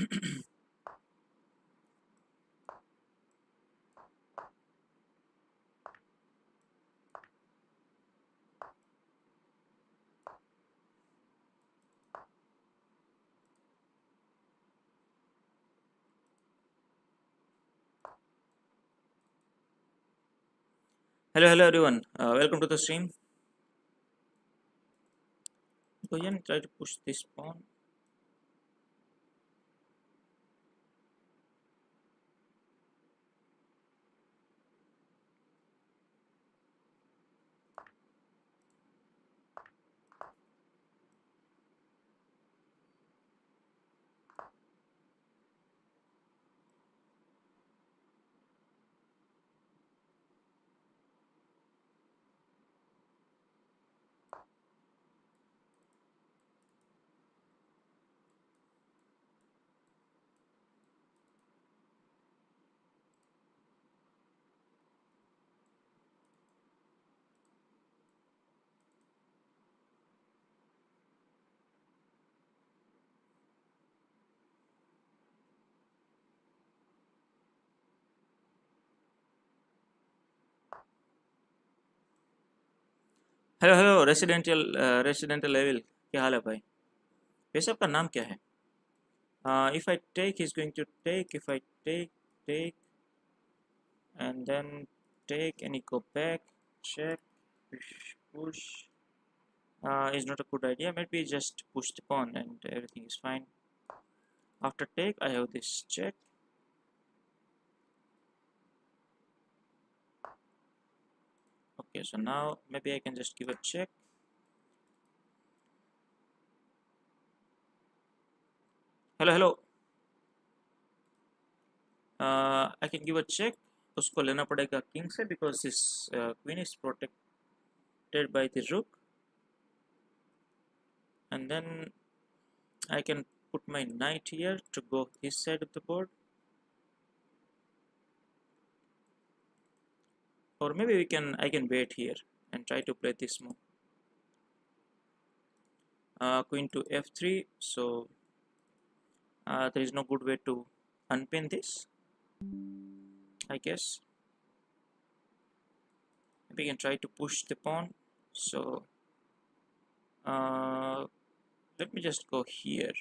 Hello everyone. Welcome to the stream. Go ahead and try to push this pawn. Hello residential level क्या हाल है भाई वैसे आपका नाम क्या है if I take he's going to take if I take and then take and he go back check push is not a good idea maybe just push the pawn and everything is fine after take I have this check okay so now maybe I can just give a check hello I can give a check उसको लेना पड़ेगा king से because this queen is protected by the rook and then I can put my knight here to go this side of the board or maybe I can wait here and try to play this move queen to f3 so there is no good way to unpin this I guess maybe I can try to push the pawn so let me just go here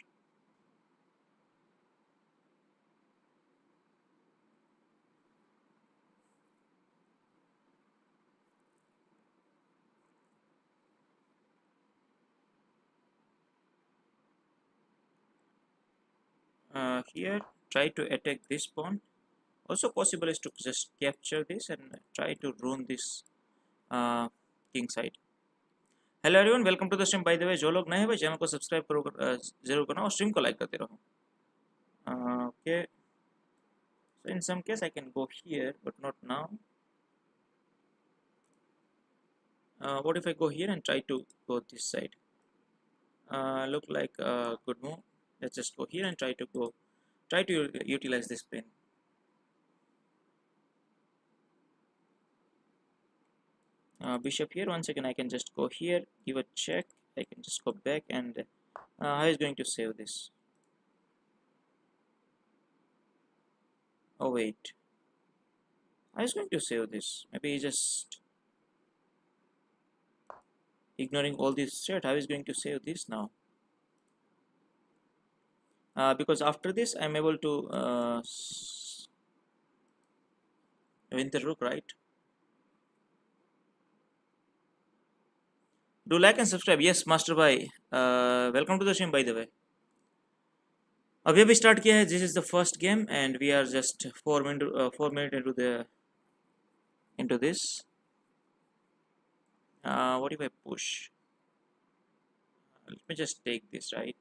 here try to attack this pawn also possible is to just capture this and try to ruin this king side hello everyone welcome to the stream by the way जो लोग नए हैं भाई channel को subscribe करो जरूर करना और स्ट्रीम को लाइक करते रहो okay so in some case I can go here but not now what if I go here and try to go this side look like a good move let's just go here and try to utilize this pin bishop here once again I can just go here give a check I can just go back and how is going to save this oh wait how is going to save this maybe just ignoring all this threat how is going to save this now because after this I'm able to win the rook right do like and subscribe yes master bhai welcome to the stream by the way अभी अभी start किया है this is the first game and we are just 4 minutes into this what if I push let me just take this right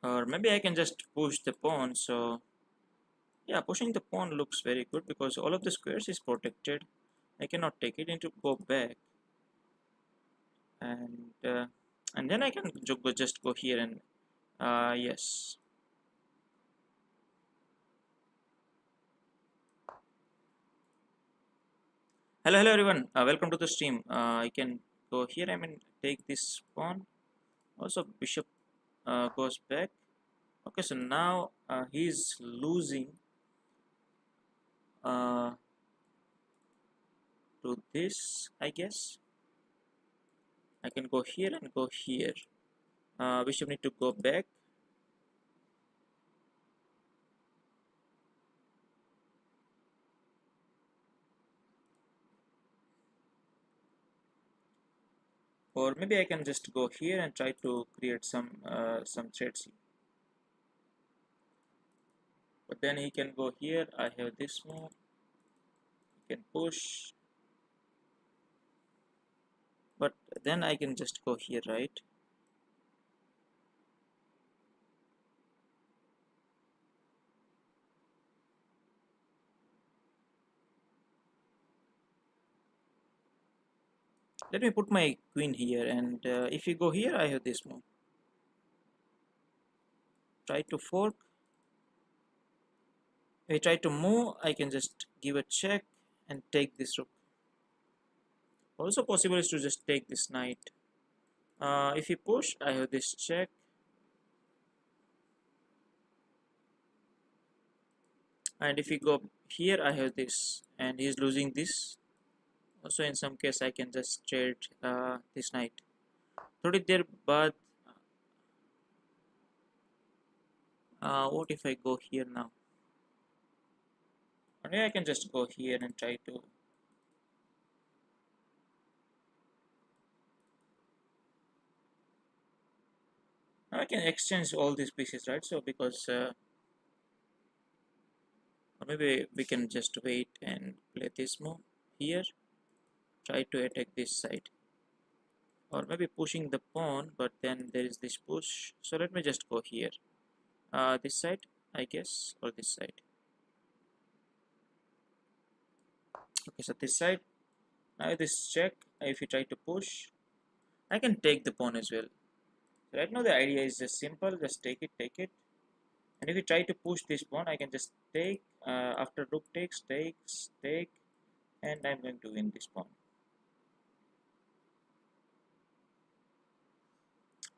or maybe I can just push the pawn so yeah pushing the pawn looks very good because all of the squares is protected I cannot take it into go back and then I can just go here and yes Hello everyone. Welcome to the stream. I can go here. I mean, take this pawn. Also, bishop goes back. Okay, so now he's losing uh, to this. I guess I can go here and go here. Bishop need to go back. Or maybe I can just go here and try to create some threats. But then he can go here. I have this move. He can push. But then I can just go here, right? Let me put my queen here, and if you go here, I have this move. Try to fork. If I try to move, I can just give a check and take this rook. Also possible is to just take this knight. If you push, I have this check. And if you go here, I have this, and he's losing this. Also in some case, I can just trade this knight. थोड़ी देर बाद what if I go here now? And I can just go here and try to I can exchange all these pieces, right? So because maybe we can just wait and play this move here, try to attack this side, or maybe pushing the pawn, but then there is this push. So let me just go here, this side, I guess, or this side. Okay, so this side. Now this check. If you try to push, I can take the pawn as well. So right now the idea is just simple, just take it. And if you try to push this pawn, I can just take, after rook takes, take, and I'm going to win this pawn.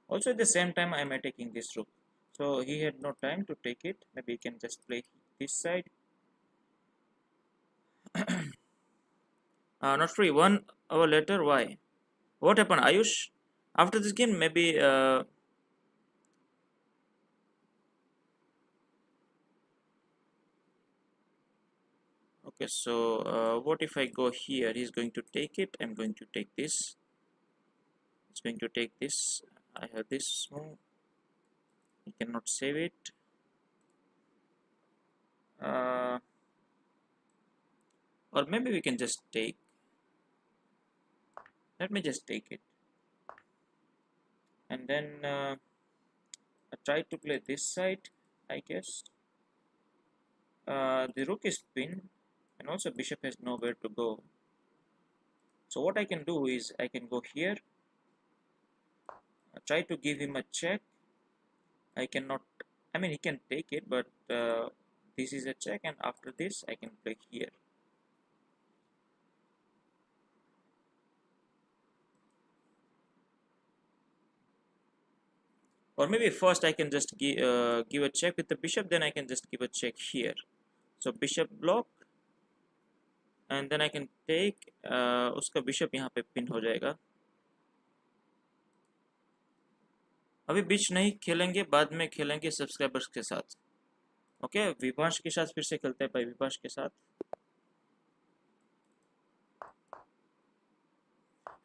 Also at the same time, I'm attacking this rook. So he had no time to take it. Maybe he can just play this side. Not free. 1 hour later, why? What happened, Ayush? After this game, maybe okay, so what if I go here? He's going to take it. I'm going to take this. It's going to take this. I have this move. He cannot save it. Uh, or maybe we can just take. Let me just take it. And then I try to play this side, I guess. The rook is pinned, and also bishop has nowhere to go. So what I can do is I can go here, try to give him a check. I cannot, I mean he can take it, but this is a check, and after this I can play here. Or maybe first I can just give a check with the bishop, then I can just give a check here. So bishop block, and then I can take, उसका bishop यहाँ पे pin हो जाएगा. अभी बीच नहीं खेलेंगे, बाद में खेलेंगे सब्सक्राइबर्स के साथ. ओके, विभांश के साथ फिर से खेलते हैं भाई, विभांश के साथ.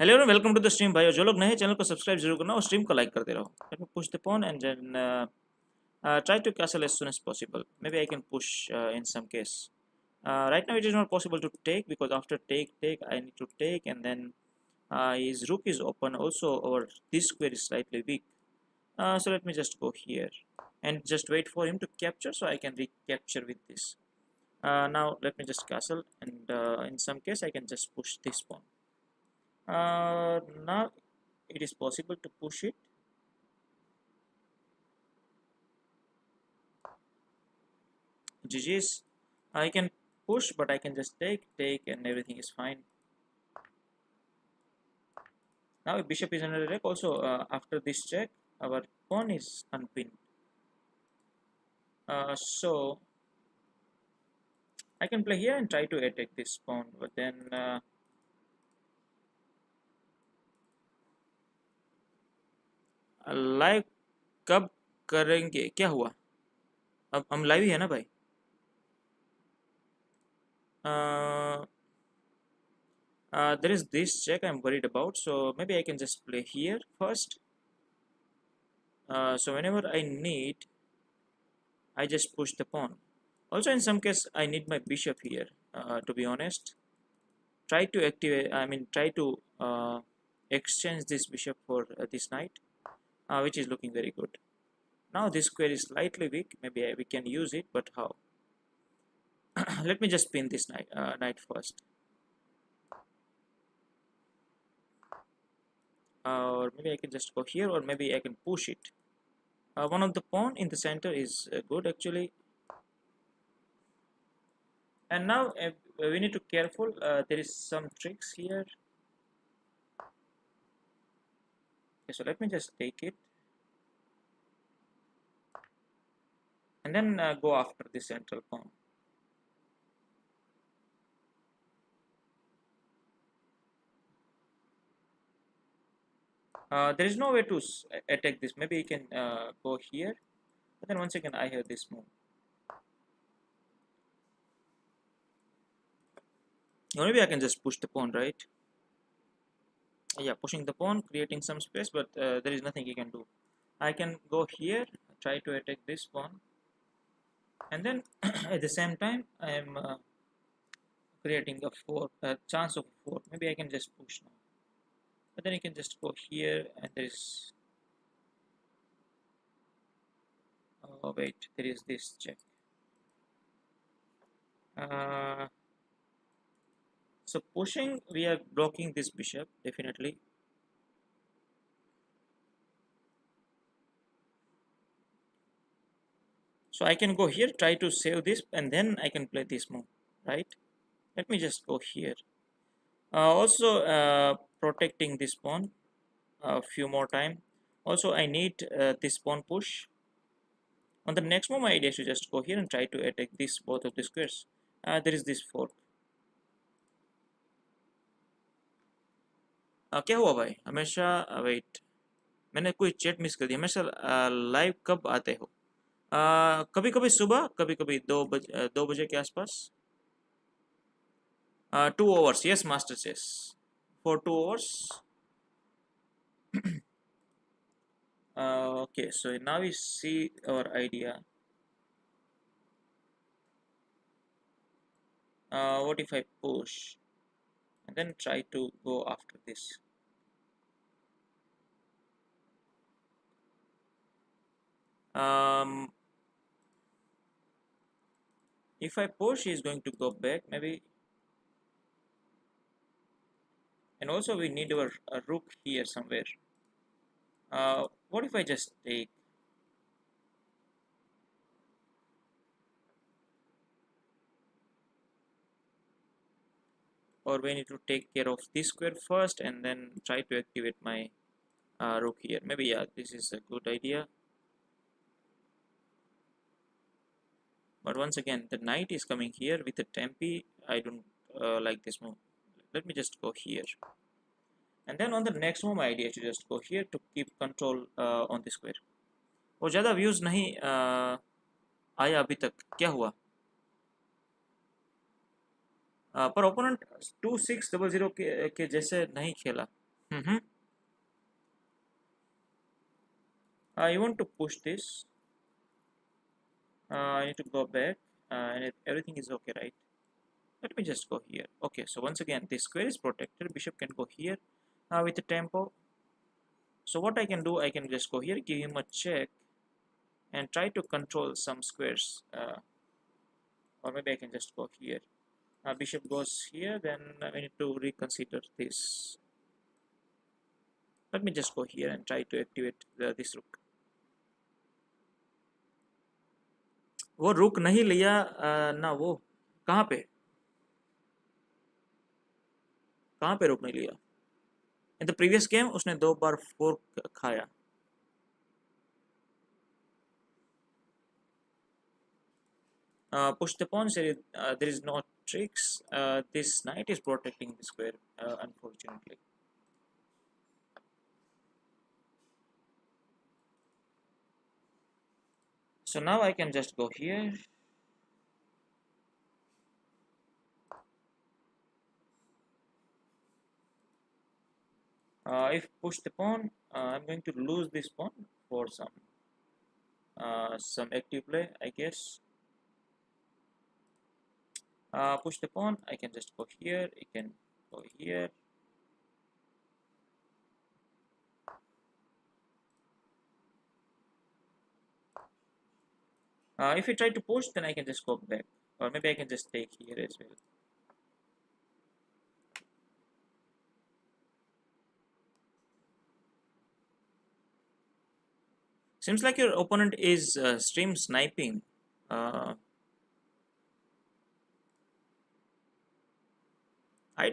Hello everyone, welcome to the stream भाई. जो लोग नए चैनल को सब्सक्राइब जरूर करना और स्ट्रीम को लाइक करते रहो. Let me push the pawn and then try to castle as soon as possible. Maybe I can push in some case. Right now it is not possible to take, because after take I need to take, and then his rook is open also, or this square is slightly weak. So let me just go here and just wait for him to capture, so I can recapture with this. Now let me just castle, and in some case I can just push this pawn. Now it is possible to push it. GG's. I can push, but I can just take, and everything is fine. Now if bishop is under attack, also after this check, our pawn is unpinned. So I can play here and try to attack this pawn, but then live कब करेंगे? क्या हुआ? अब हम live ही है ना भाई? There is this check I'm worried about, so maybe I can just play here first. So whenever I need, I just push the pawn. Also in some case I need my bishop here, to be honest. Try to activate, I mean try to exchange this bishop for this knight, which is looking very good. Now this square is slightly weak, maybe we can use it, but how? Let me just pin this knight first. Or maybe I can just go here, or maybe I can push it. One of the pawn in the center is good actually. And now we need to be careful. There is some tricks here. Okay, so let me just take it and then go after the central pawn. There is no way to attack this. Maybe you can go here, but then once again I have this move. Or maybe I can just push the pawn, right? Yeah, pushing the pawn, creating some space, but there is nothing you can do. I can go here, try to attack this pawn, and then at the same time I am creating a chance of 4. Maybe I can just push now, but then you can just go here, and there is wait, there is this check. So pushing, we are blocking this bishop definitely. So I can go here, try to save this, and then I can play this move, right? Let me just go here. Also protecting this pawn a few more time. Also I need this pawn push. On the next move my idea is to just go here and try to attack this both of the squares. There is this fork. क्या हुआ भाई? हमेशा wait, मैंने कोई chat miss कर दी. हमेशा live कब आते हो? कभी कभी सुबह, कभी कभी 2 बजे के आसपास. 2 hours, yes master chess, for 2 hours. Okay, so now we see our idea. What if I push and then try to go after this? If I push, he's going to go back maybe, and also we need our rook here somewhere. What if I just take? Or we need to take care of this square first and then try to activate my rook here. Maybe, yeah, this is a good idea. But once again, the knight is coming here with the tempi. I don't like this move. Let me just go here. And then on the next move, my idea is to just go here to keep control on the square. वो ज़्यादा views नहीं आया अभी तक. क्या हुआ? पर opponent 2600 के जैसे नहीं खेला. You want to push this. I need to go back, and everything is okay, right? Let me just go here. Okay, so once again, this square is protected. Bishop can go here with the tempo. So what I can do, I can just go here, give him a check, and try to control some squares. Or maybe I can just go here. Bishop goes here, then we need to reconsider this. Let me just go here and try to activate this rook. वो रुक नहीं लिया ना. वो कहाँ पे रुक नहीं लिया? इन द प्रीवियस गेम उसने 2 बार फोर्क खाया. Push the pawn. There is no tricks. This knight is protecting the square, unfortunately. So now I can just go here. If push the pawn, I'm going to lose this pawn for some active play, I guess. Push the pawn. I can just go here. I can go here. If you try to push, then I can just go back, or maybe I can just take here as well. Seems like your opponent is stream sniping. I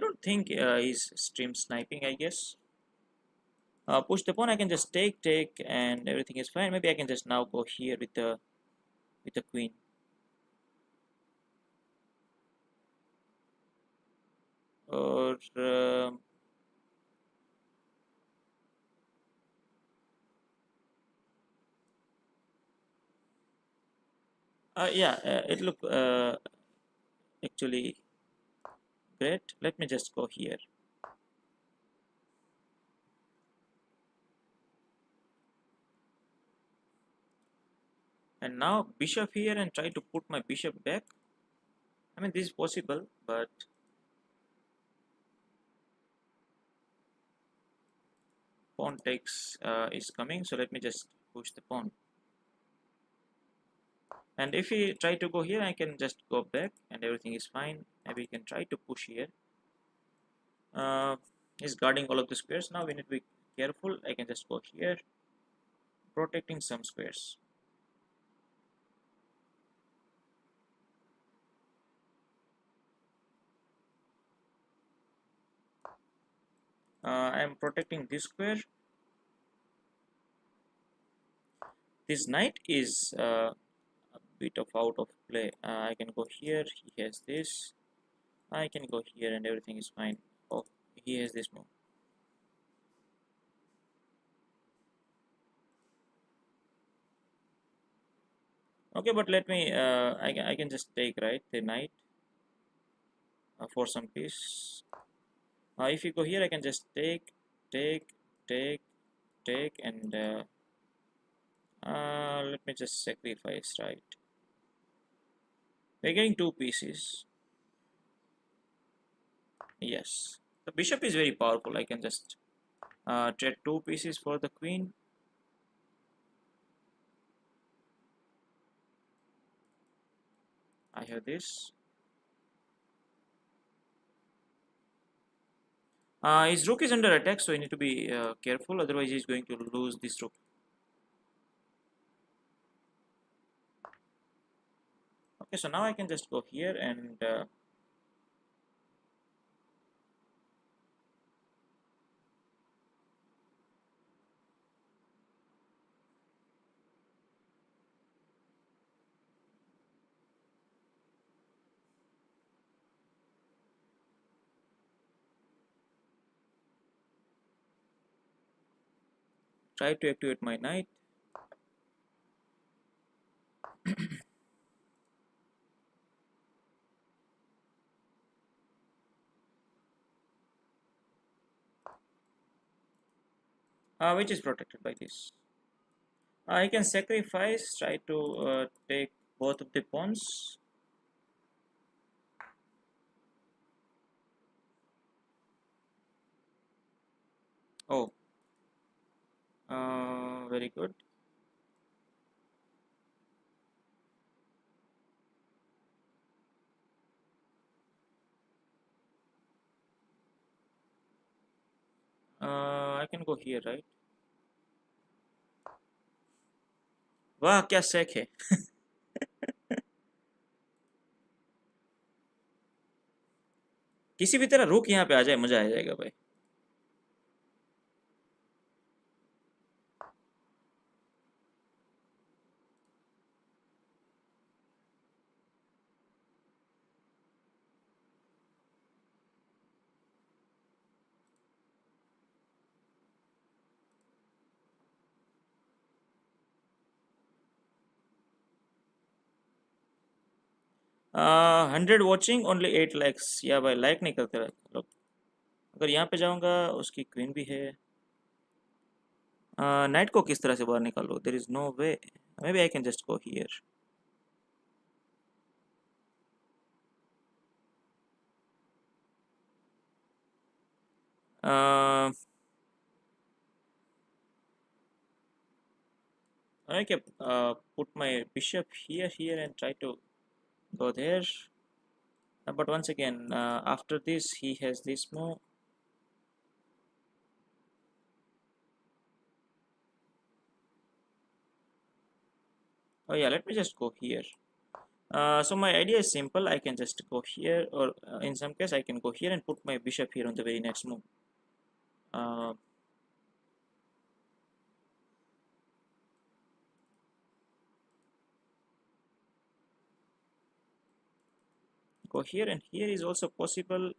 don't think he's stream sniping, I guess. Push the pawn, I can just take, and everything is fine. Maybe I can just now go here with the queen. Or yeah, it look actually great. Let me just go here. And now bishop here and try to put my bishop back. I mean, this is possible, but pawn takes is coming, so let me just push the pawn. And if we try to go here, I can just go back and everything is fine. Maybe we can try to push here. He's guarding all of the squares. Now we need to be careful. I can just go here, protecting some squares. I am protecting this square. This knight is a bit of out of play. I can go here. He has this. I can go here and everything is fine. Oh, he has this move. Okay, but let me. I can just take right the knight for some piece. If you go here, I can just take, and let me just sacrifice, right? We're getting 2 pieces. Yes, the bishop is very powerful. I can just trade 2 pieces for the queen. I have this. His rook is under attack, so you need to be careful. Otherwise, he's going to lose this rook. Okay, so now I can just go here and try to activate my knight. Which is protected by this. I can sacrifice, try to take both of the pawns. Oh, very good. I can go here, right? वाह क्या सेक है. किसी भी तरह रुक यहाँ पे आ जाए, मजा आ जाएगा भाई. 100 वॉचिंग ओनली 8 लाइक्स। या भाई लाइक नहीं करते लोग। अगर यहाँ पे जाऊँगा, उसकी क्वीन भी है। नाइट को किस तरह से बाहर निकालो? There is no way. Maybe I can just go here. I can put my bishop here and try to go there. But once again, after this, he has this move. Oh yeah, let me just go here. So my idea is simple. I can just go here, or in some case, I can go here and put my bishop here on the very next move. Uh, Go here, and here is also possible,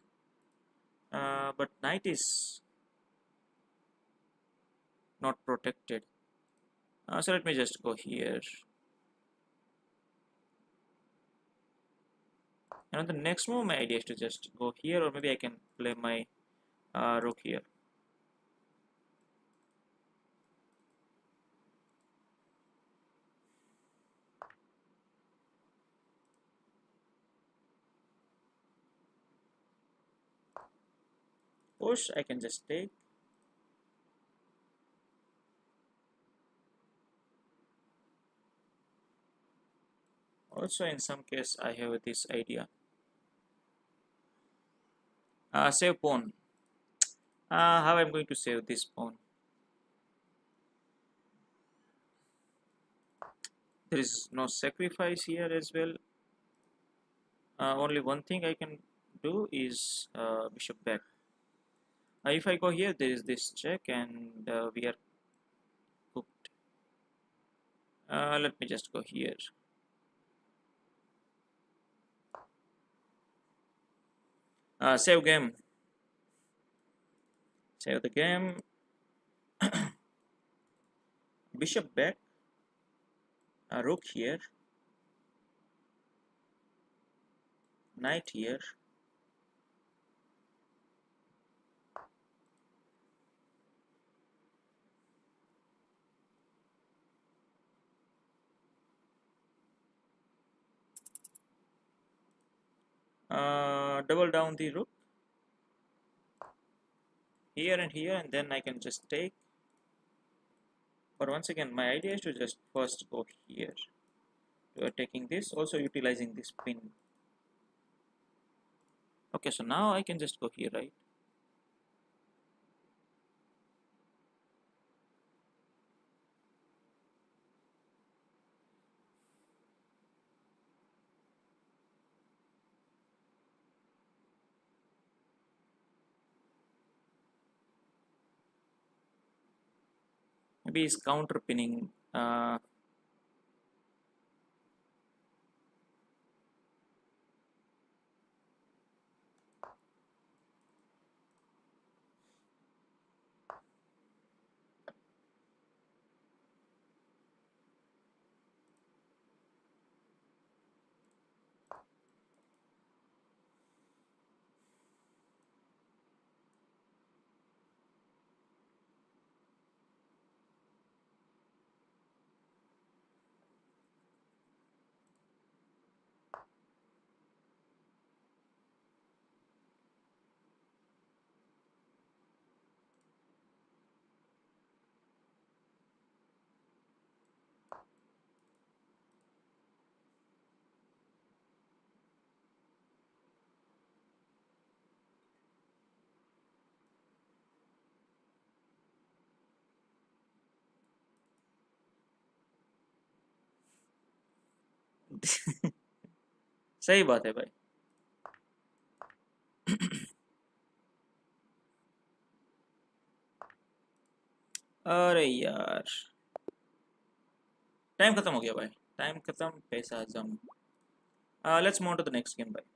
but knight is not protected. So let me just go here. And on the next move, my idea is to just go here, or maybe I can play my rook here. Push, I can just take. Also, in some case, I have this idea. Save pawn. How I'm going to save this pawn? There is no sacrifice here as well. Only one thing I can do is bishop back. If I go here, there is this check, and we are cooked. Let me just go here. Save game. Save the game. Bishop back. Rook here. Knight here. Double down the rook here, and then I can just take. But once again, my idea is to just first go here, to taking this, also utilizing this pin. Okay, so now I can just go here, right? Maybe he's counter pinning. सही बात है भाई। अरे यार, time खत्म हो गया भाई, टाइम खत्म, पैसा जम। Let's move to the next game भाई।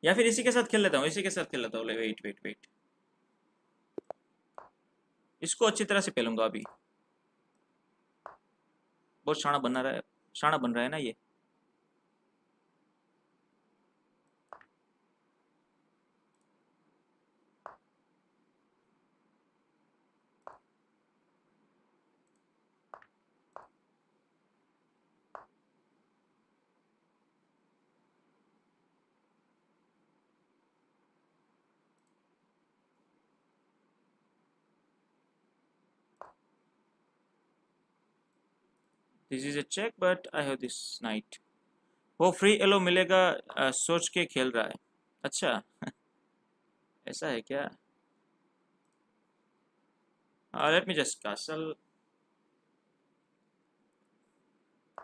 या फिर इसी के साथ खेल लेता हूँ, इसी के साथ खेल लेता हूँ। वेट वेट वेट, इसको अच्छी तरह से पेलूंगा अभी। बहुत शाना बन रहा है ना ये। This is a check but I have this knight. वो फ्री एलो मिलेगा सोच के खेल रहा है। अच्छा ऐसा है क्या? Late me just castle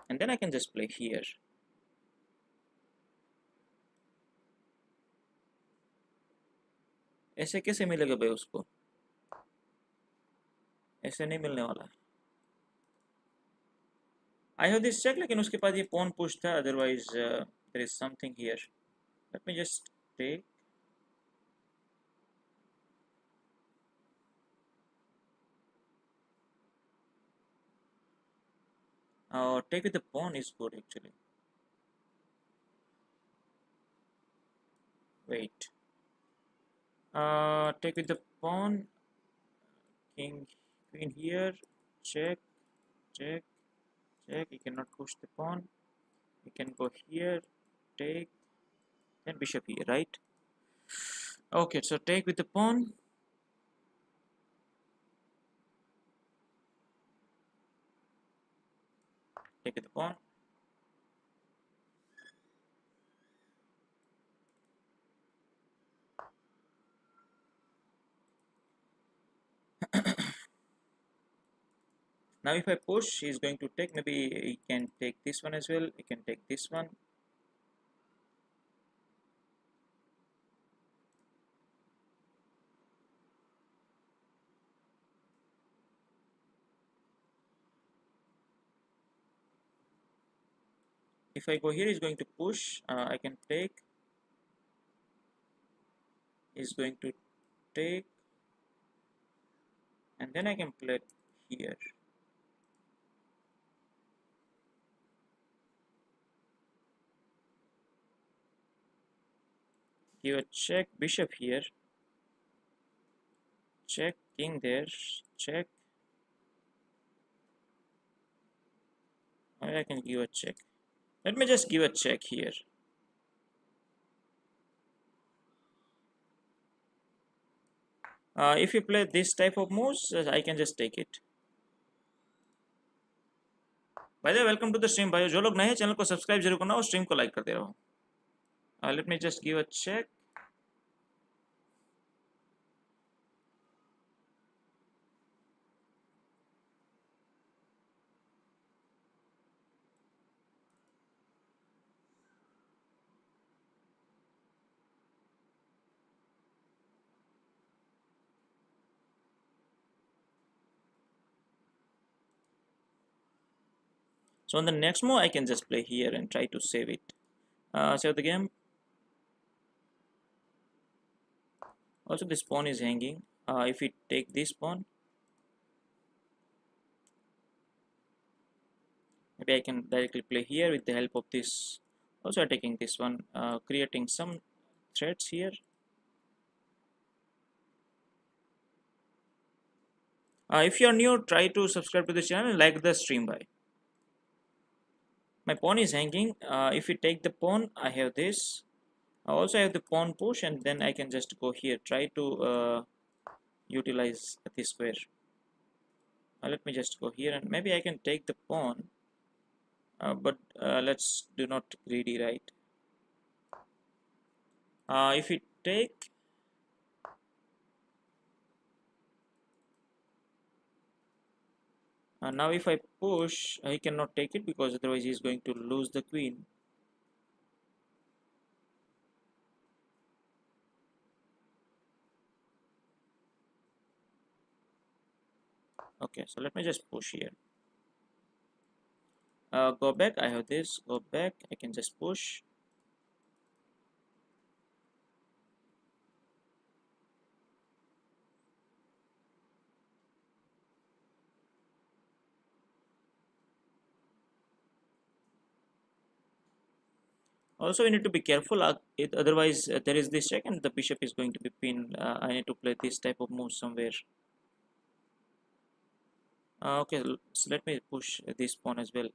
and then I can just play here. ऐसे कैसे मिलेगा भाई उसको? ऐसे नहीं मिलने वाला है। आई हैव दिस चेक, लेकिन उसके पास ये पॉन पुश था, otherwise there is something here. Let me just take. Take with the pawn is good actually. Wait. Take with the pawn. King, queen here. Check, check, check. You cannot push the pawn. You can go here. Take. Then bishop here, right? Okay, so take with the pawn. Take with the pawn. Now if I push, he's going to take. Maybe he can take this one as well. He can take this one. If I go here, he's going to push. I can take. He's going to take. And then I can play it here. Give a check, bishop here. Check, king there. Check. Maybe I can give a check. Let me just give a check here. If you play this type of moves, I can just take it. By the way, welcome to the stream भाइयों। जो लोग नए हैं channel को subscribe जरूर करना और stream को लाइक करते रहो। Let me just give a check. So on the next move, I can just play here and try to save it. Save the game. Also, this pawn is hanging. If we take this pawn, maybe I can directly play here with the help of this. Also taking this one, creating some threads here. If you are new, try to subscribe to the channel and like the stream by. My pawn is hanging. If we take the pawn, I have this. I also have the pawn push, and then I can just go here. Try to utilize this square. Let me just go here, and maybe I can take the pawn. But let's do not greedy, right? If we take, now if I push, he cannot take it because otherwise he is going to lose the queen. Okay, so let me just push here. Go back, I have this. Go back, I can just push. Also, we need to be careful. Otherwise, there is this check, and the bishop is going to be pinned. I need to play this type of move somewhere. Okay, so let me push this pawn as well.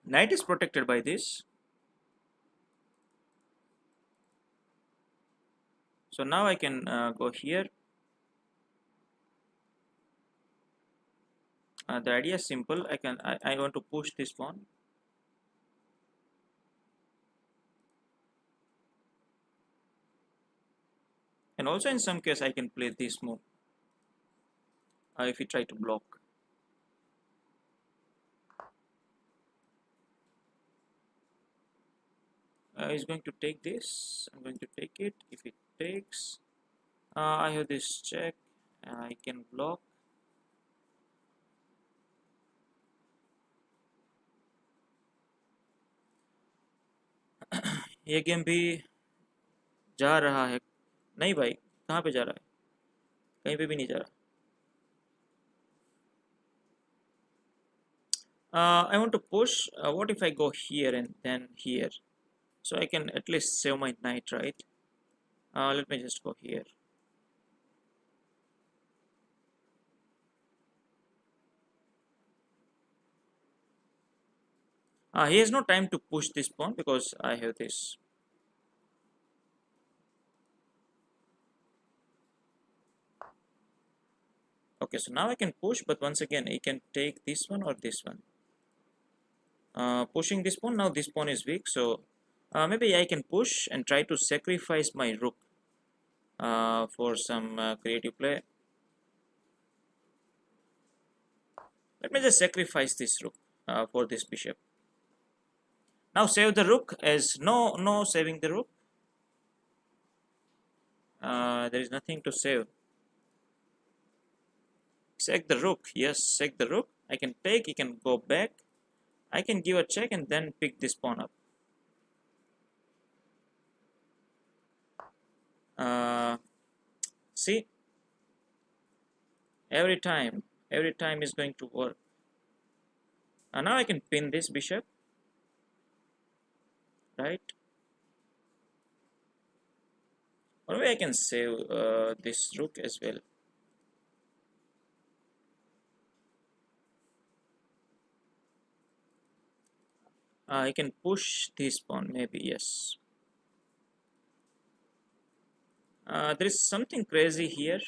Knight is protected by this. So now I can go here. The idea is simple. I want to push this pawn. And also in some case I can play this move if we try to block. He's going to take this. I'm going to take it. If it takes, I have this check. I can block. ये game भी जा रहा है. नहीं भाई, कहाँ पे जा रहा है? कहीं पे भी नहीं जा रहा. I want to push. What if I go here and then here? So I can at least save my knight, right? Let me just go here. He has no time to push this pawn because I have this. Okay, so now I can push, but once again, he can take this one or this one. Pushing this pawn, now this pawn is weak, so maybe I can push and try to sacrifice my rook for some creative play. Let me just sacrifice this rook for this bishop. Now save the rook, as no saving the rook. There is nothing to save. Sack the rook. Yes, sack the rook. I can take, he can go back. I can give a check and then pick this pawn up. See, every time is going to work. Now I can pin this bishop, right? Or maybe I can save this rook as well. I can push this pawn, maybe, yes. There is something crazy here.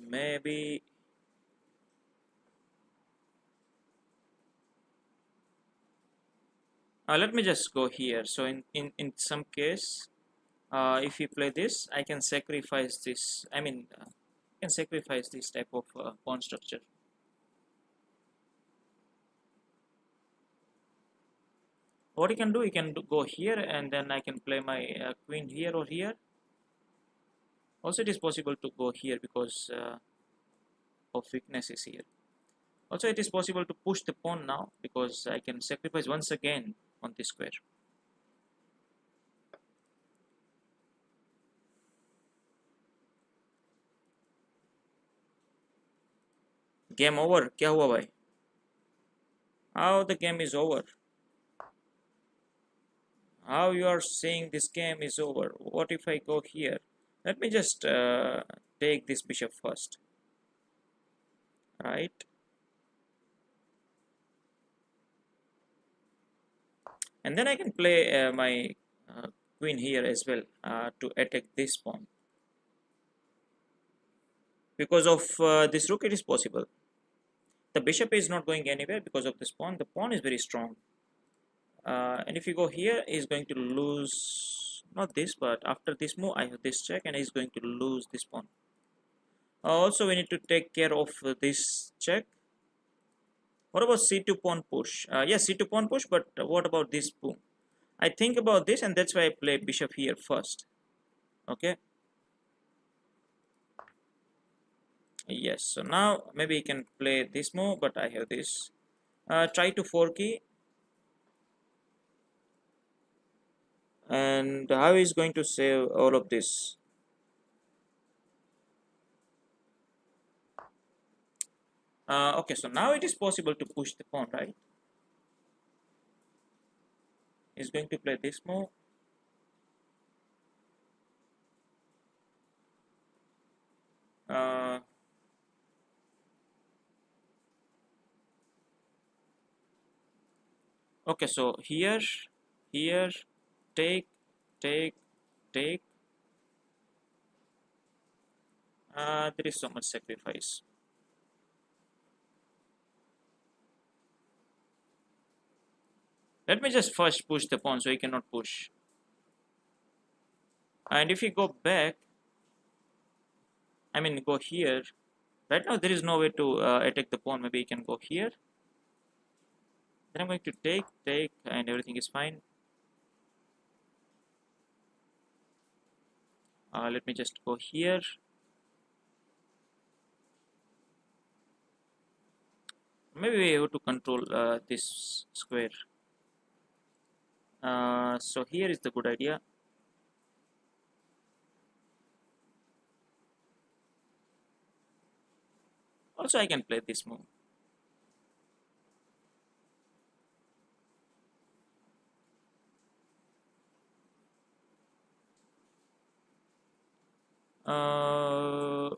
Maybe let me just go here. So in some case, if we play this, I can sacrifice this. I mean, can sacrifice this type of pawn structure. What you can do, go here, and then I can play my queen here or here. Also, it is possible to go here because of weaknesses here. Also, it is possible to push the pawn now because I can sacrifice once again on this square. Game over. क्या हुआ भाई? How the game is over? How you are saying this game is over? What if I go here? Let me just take this bishop first, right? And then I can play my queen here as well to attack this pawn. Because of this rook, it is possible. The bishop is not going anywhere because of this pawn. The pawn is very strong. And if you go here, he's going to lose, not this, but after this move, I have this check, and he's going to lose this pawn. Also, we need to take care of this check. What about c2 pawn push? Yes, c2 pawn push, but what about this boom? I think about this, and that's why I play bishop here first. Okay. Yes, so now maybe he can play this move, but I have this. Try to 4 key. And how is going to save all of this? Okay, so now it is possible to push the pawn, right? He's going to play this move. Uh, okay, so here, take, take, take. There is so much sacrifice. Let me just first push the pawn so he cannot push. And if we go back, I mean go here. Right now there is no way to attack the pawn. Maybe he can go here. Then I'm going to take, and everything is fine. Let me just go here. Maybe we have to control this square. So here is the good idea. Also, I can play this move. Uh,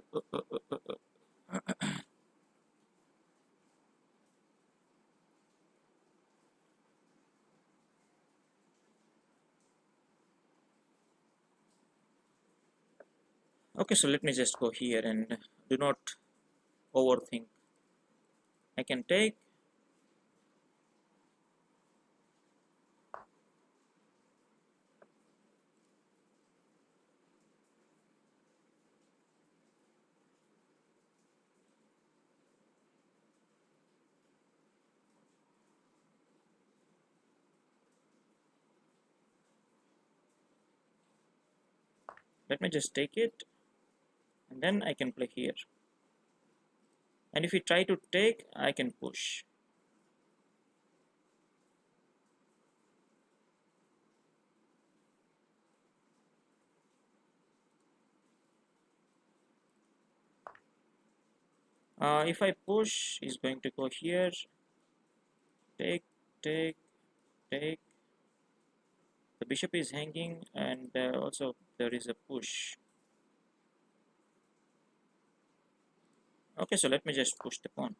okay, so let me just go here and do not overthink. I can take. Let me just take it, and then I can play here. And if we try to take, I can push. If I push, he's going to go here. Take, take, take. The bishop is hanging, and also there is a push. Okay, so let me just push the pawn.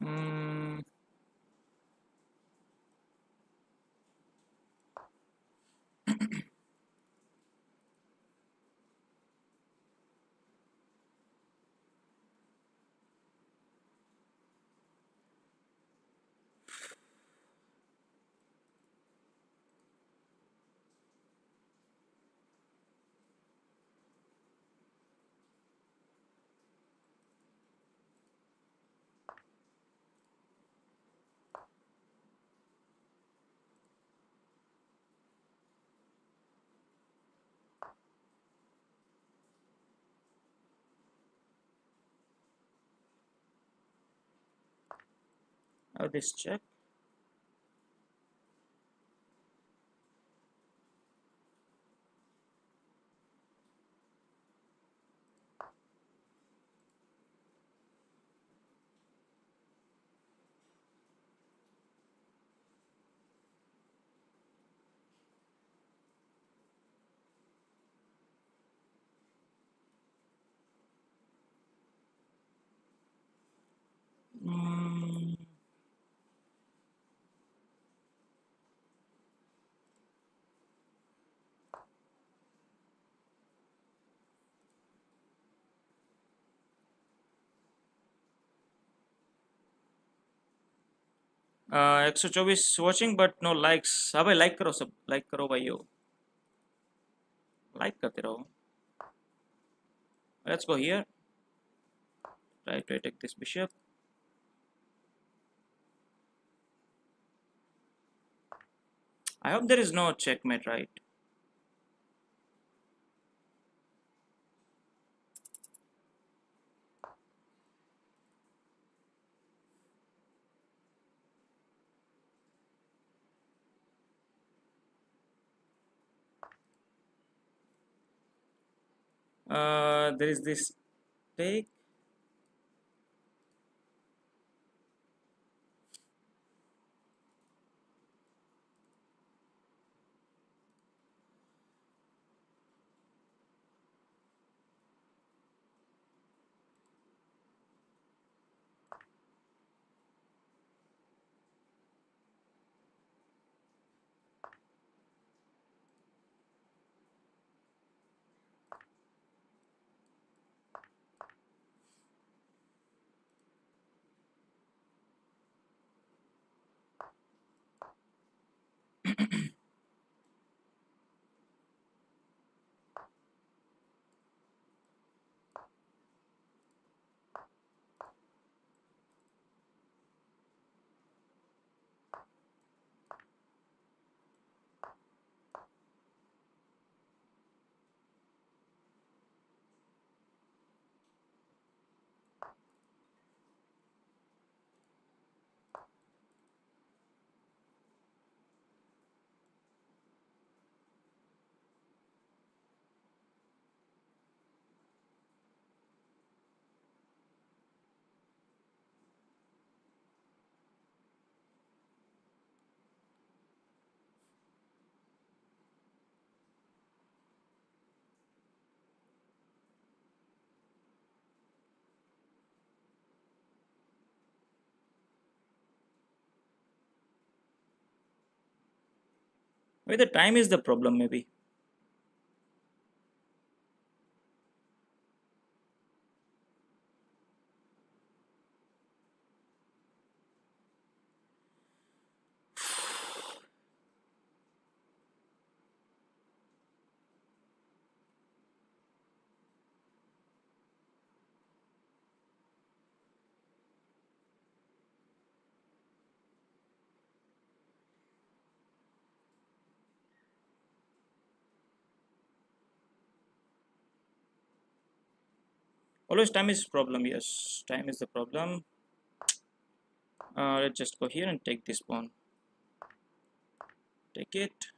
Mm, now this check. Mm, 124 watching but no likes. हाँ भाई, like करो, सब like करो भाइयों, like करते रहो। Let's go here, try to attack this bishop. I hope there is no checkmate, right? There is this take. Maybe the time is the problem, maybe. Always time is problem, yes. Time is the problem. Let's just go here and take this pawn. Take it.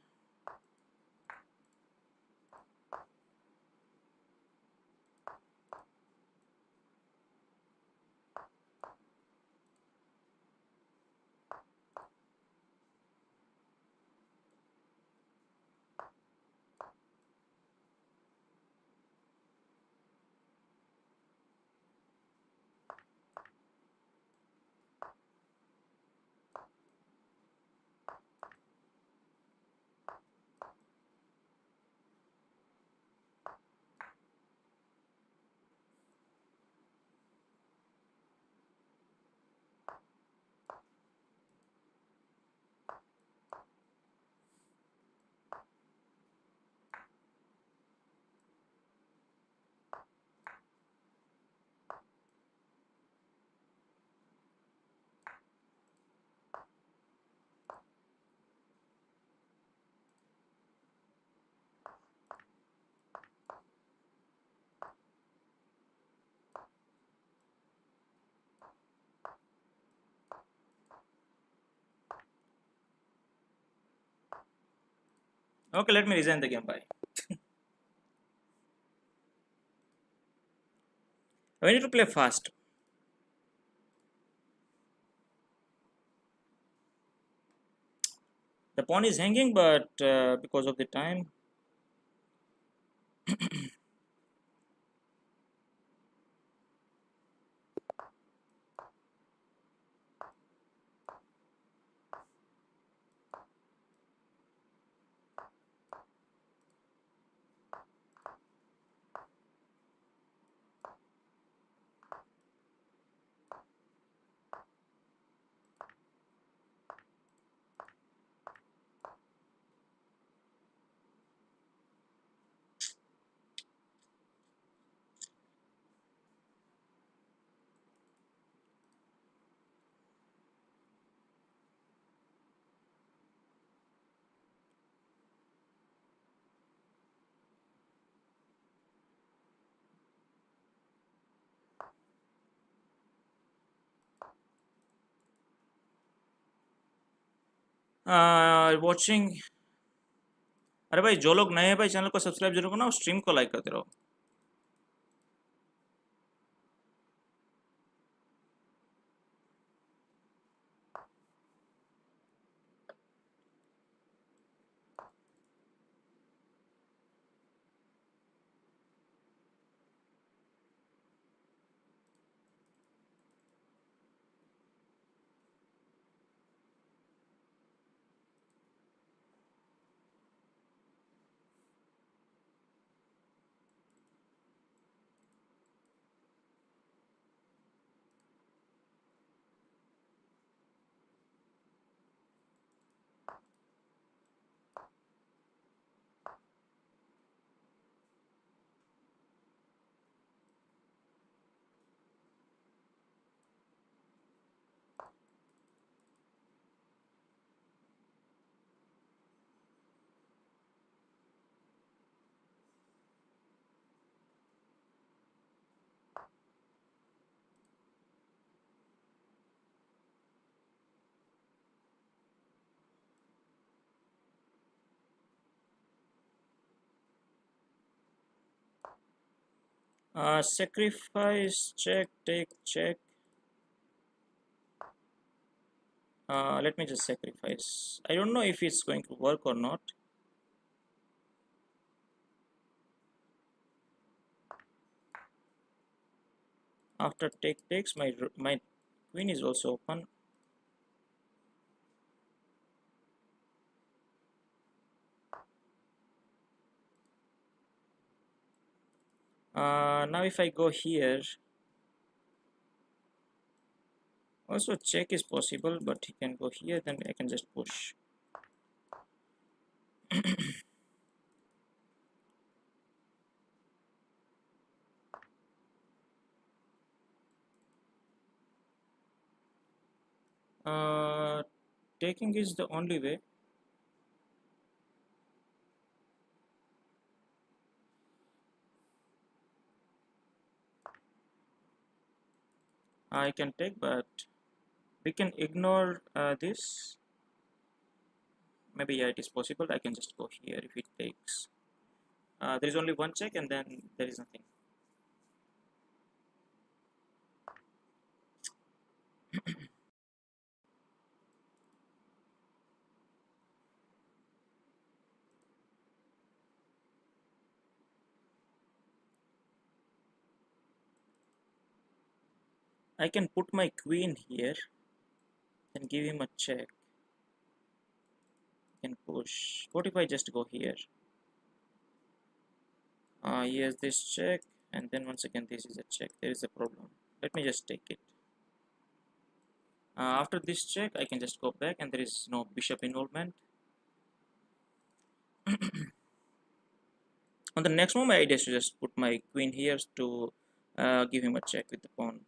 Okay, let me resign the game. Bye. We need to play fast. The pawn is hanging, but because of the time. Watching. अरे भाई जो लोग नए हैं भाई channel को subscribe जरूर करना और स्ट्रीम को लाइक करते रहो। Sacrifice, check, take, check. Let me just sacrifice. I don't know if it's going to work or not. After take takes, my queen is also open. Now if I go here, also check is possible, but he can go here, then I can just push. Taking is the only way. I can take, but we can ignore this. Maybe yeah, it is possible. I can just go here if it takes. There is only one check, and then there is nothing. I can put my queen here and give him a check. I can push. What if I just go here? He has this check, and then once again this is a check. There is a problem. Let me just take it. After this check, I can just go back, and there is no bishop involvement. On the next move, my idea is to just put my queen here to give him a check with the pawn.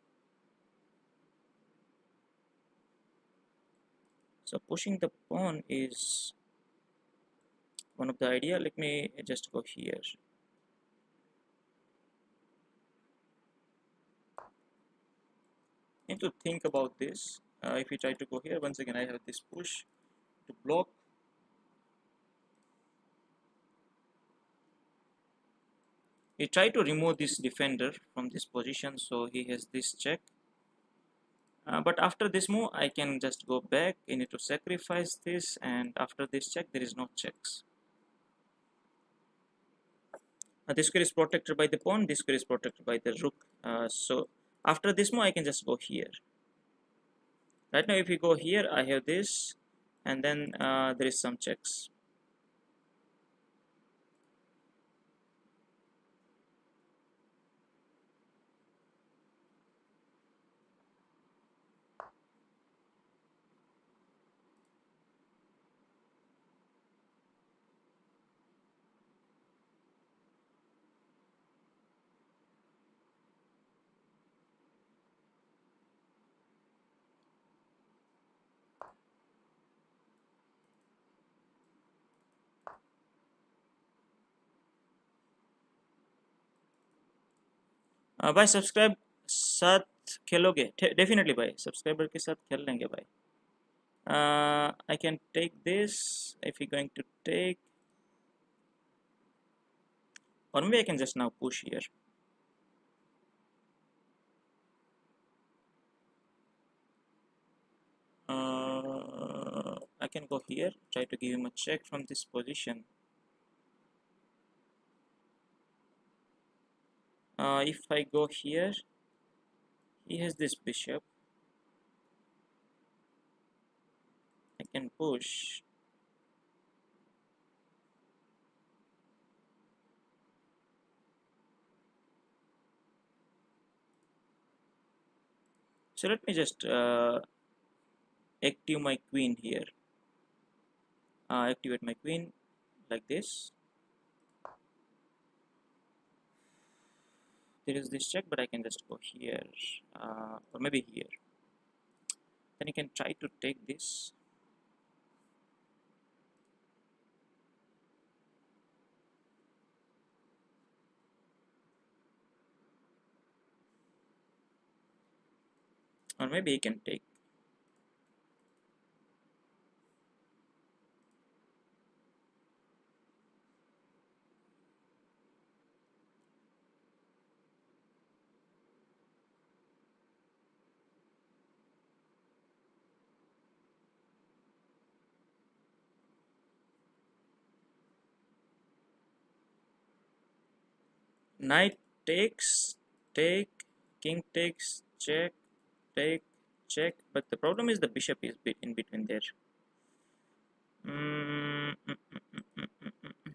So pushing the pawn is one of the idea. Let me just go here. Need to think about this. If we try to go here, once again I have this push to block. He tried to remove this defender from this position, so he has this check. But after this move, I can just go back. I need to sacrifice this, and after this check, there is no checks. This square is protected by the pawn. This square is protected by the rook. So after this move, I can just go here. Right now, if we go here, I have this, and then there is some checks. भाई subscribe साथ खेलोगे? Definitely भाई, subscriber के साथ खेल लेंगे भाई। I can take this if you're going to take, or maybe I can just now push here. I can go here, try to give him a check from this position. If I go here, he has this bishop. I can push. So let me just active my queen here. Activate my queen like this. There is this check, but I can just go here, or maybe here. Then you can try to take this. Or maybe he can take. Knight takes, take, king takes, check, take, check. But the problem is the bishop is in between there. Mm, mm, mm, mm, mm, mm, mm.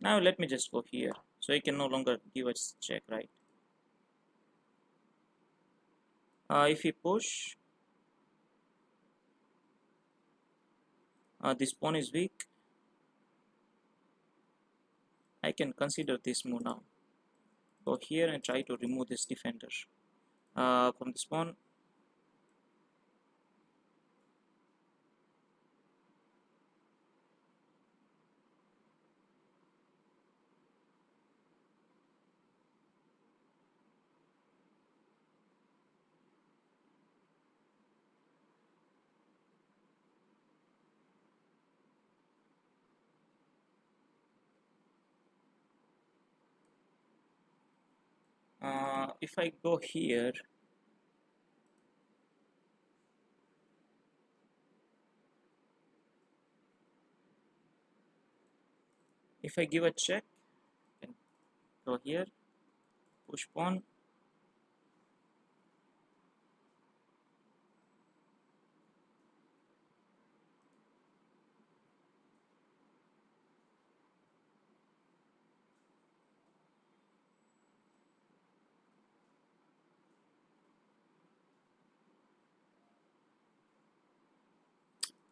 Now let me just go here. So he can no longer give us check, right? If he push, this pawn is weak. I can consider this move now. Go here and try to remove this defender from this pawn. If I go here, if I give a check, I can go here, push pawn.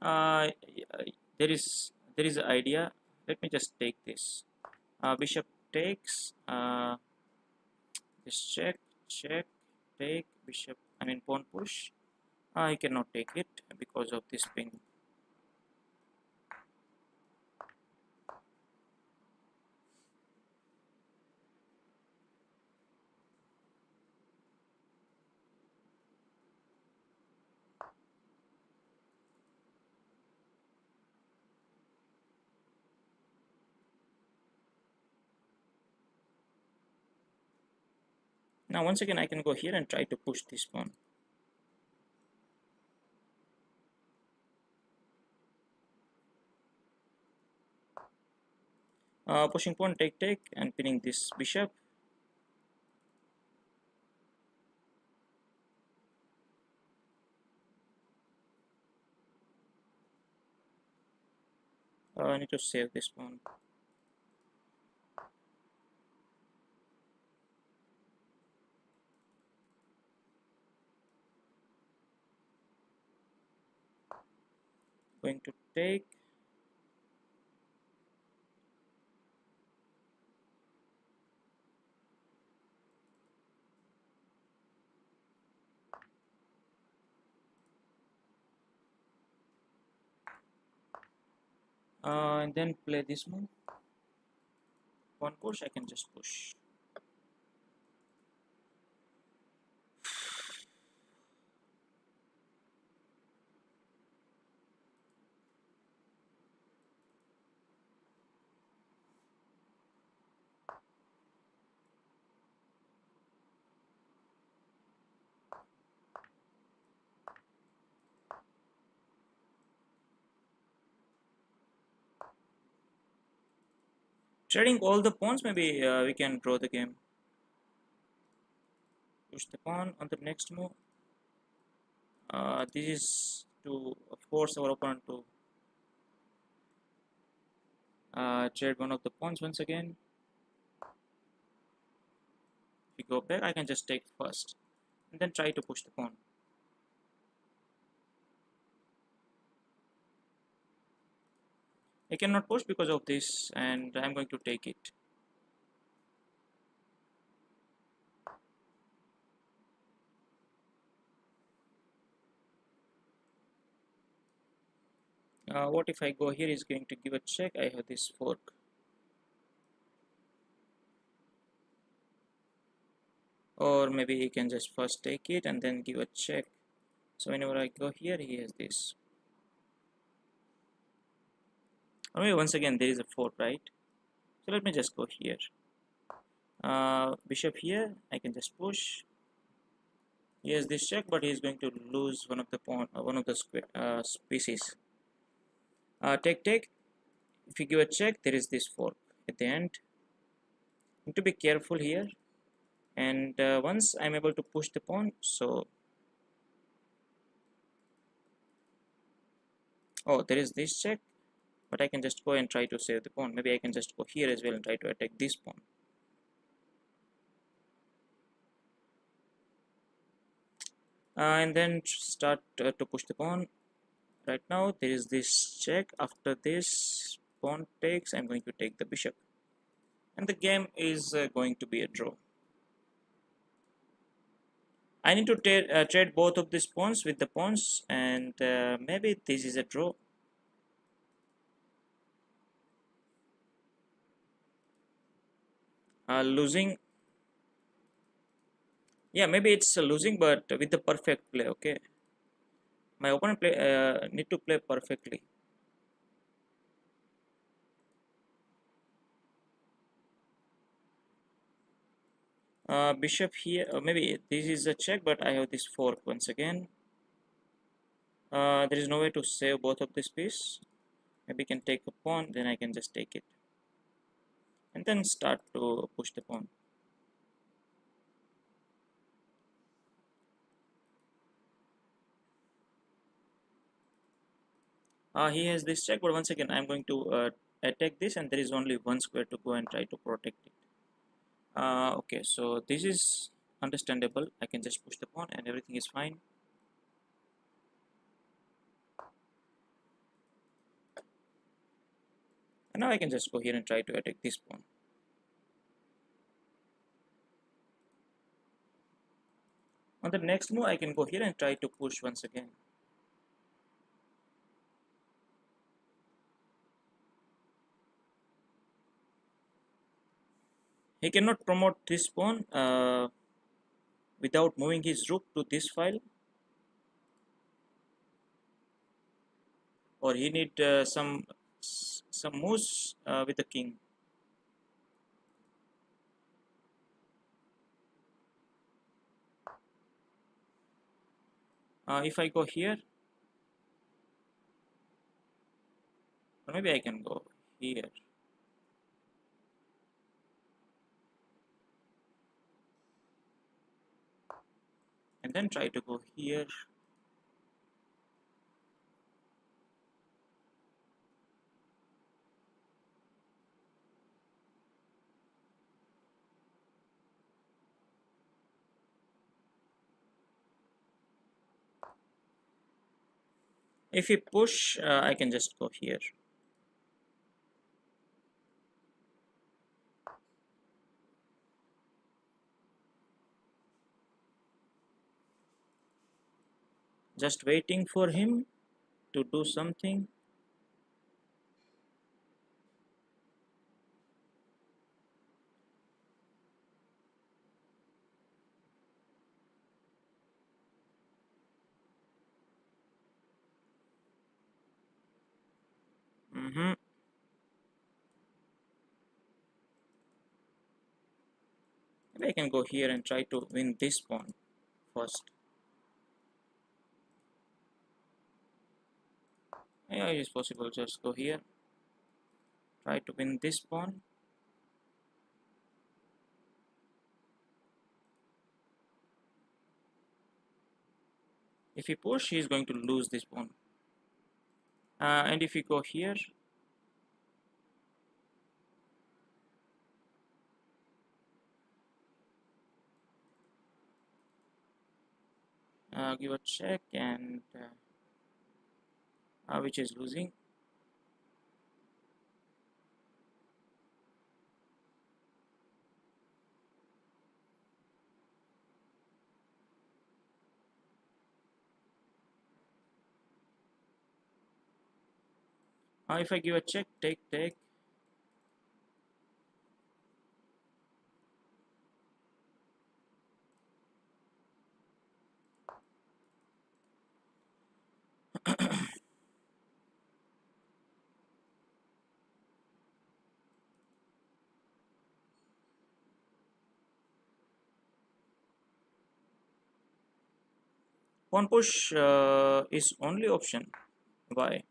Uh, there is an idea. Let me just take this. Bishop takes. This check, check, take. Bishop. I mean pawn push. I cannot take it because of this ping. Now once again I can go here and try to push this pawn. Pushing pawn, take, take, and pinning this bishop. I need to save this pawn. Going to take. and then play this move. One push, I can just push. Trading all the pawns, maybe we can draw the game. Push the pawn on the next move. This is to force our opponent to trade one of the pawns once again. If we go back, I can just take first and then try to push the pawn. I cannot push because of this, and I'm going to take it. What if I go here? Is going to give a check. I have this fork. Or maybe he can just first take it and then give a check. So whenever I go here, he has this. Or maybe once again there is a fork, right? So let me just go here. Bishop here, I can just push. He has this check, but he is going to lose one of the pawn, one of the square pieces. Take. If you give a check, there is this fork at the end. Need to be careful here. And once I'm able to push the pawn, so there is this check, but I can just go and try to save the pawn. Maybe I can just go here as well and try to attack this pawn. And then start to push the pawn. Right now there is this check. After this pawn takes, I'm going to take the bishop, and the game is going to be a draw. I need to trade both of these pawns with the pawns, and maybe this is a draw. Losing. Yeah, maybe it's losing, but with the perfect play. Okay, my opponent need to play perfectly. Bishop here. Maybe this is a check, but I have this fork once again. There is no way to save both of this piece. Maybe I can take a pawn, then I can just take it, and then start to push the pawn. He has this check, but once again I'm going to attack this, and there is only one square to go and try to protect it. Okay, so this is understandable. I can just push the pawn and everything is fine. And now I can just go here and try to attack this pawn. On the next move, I can go here and try to push once again. He cannot promote this pawn without moving his rook to this file, or he need some moves with the king. If I go here, or maybe I can go here. And then try to go here. If we push, I can just go here. Just waiting for him to do something. Maybe I can go here and try to win this pawn first. Yeah, it is possible. Just go here, try to win this pawn. If he push, he is going to lose this pawn. And if we go here, give a check, and which is losing. If I give a check, take. Pawn push is only option. Why?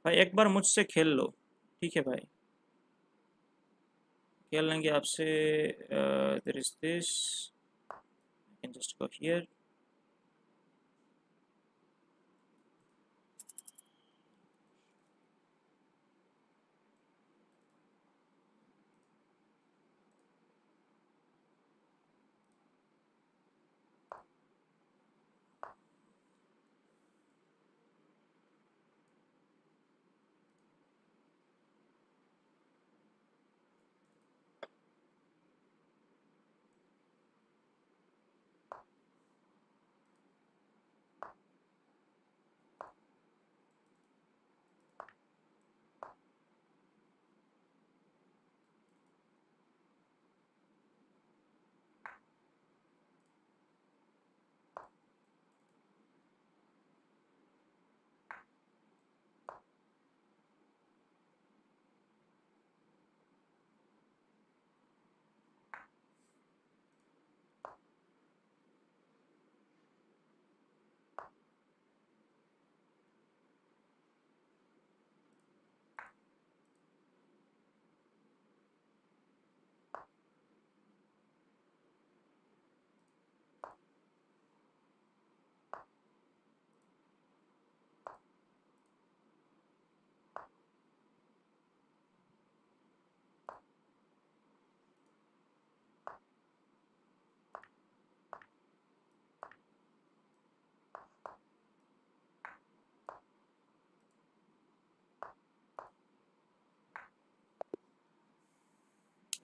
भाई एक बार मुझसे खेल लो, ठीक है भाई, खेल लेंगे आपसे. There is this. I can just go here.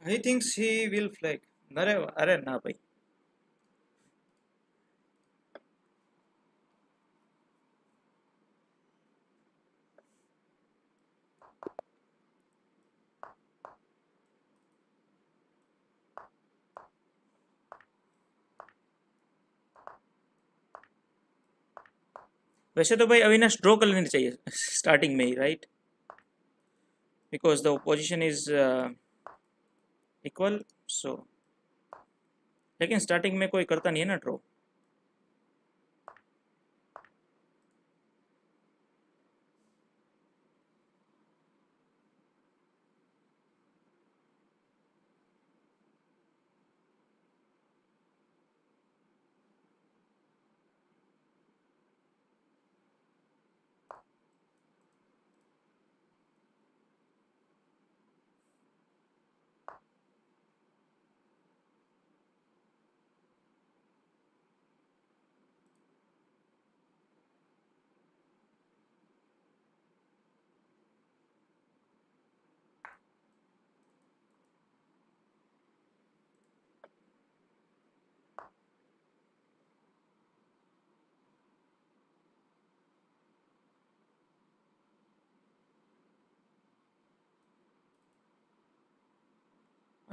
He thinks he will flag. अरे ना भाई. वैसे तो भाई अविनाश ड्रॉ कर लेनी चाहिए स्टार्टिंग में ही, right, because the position is equal. So लेकिन स्टार्टिंग में कोई करता नहीं है ना draw.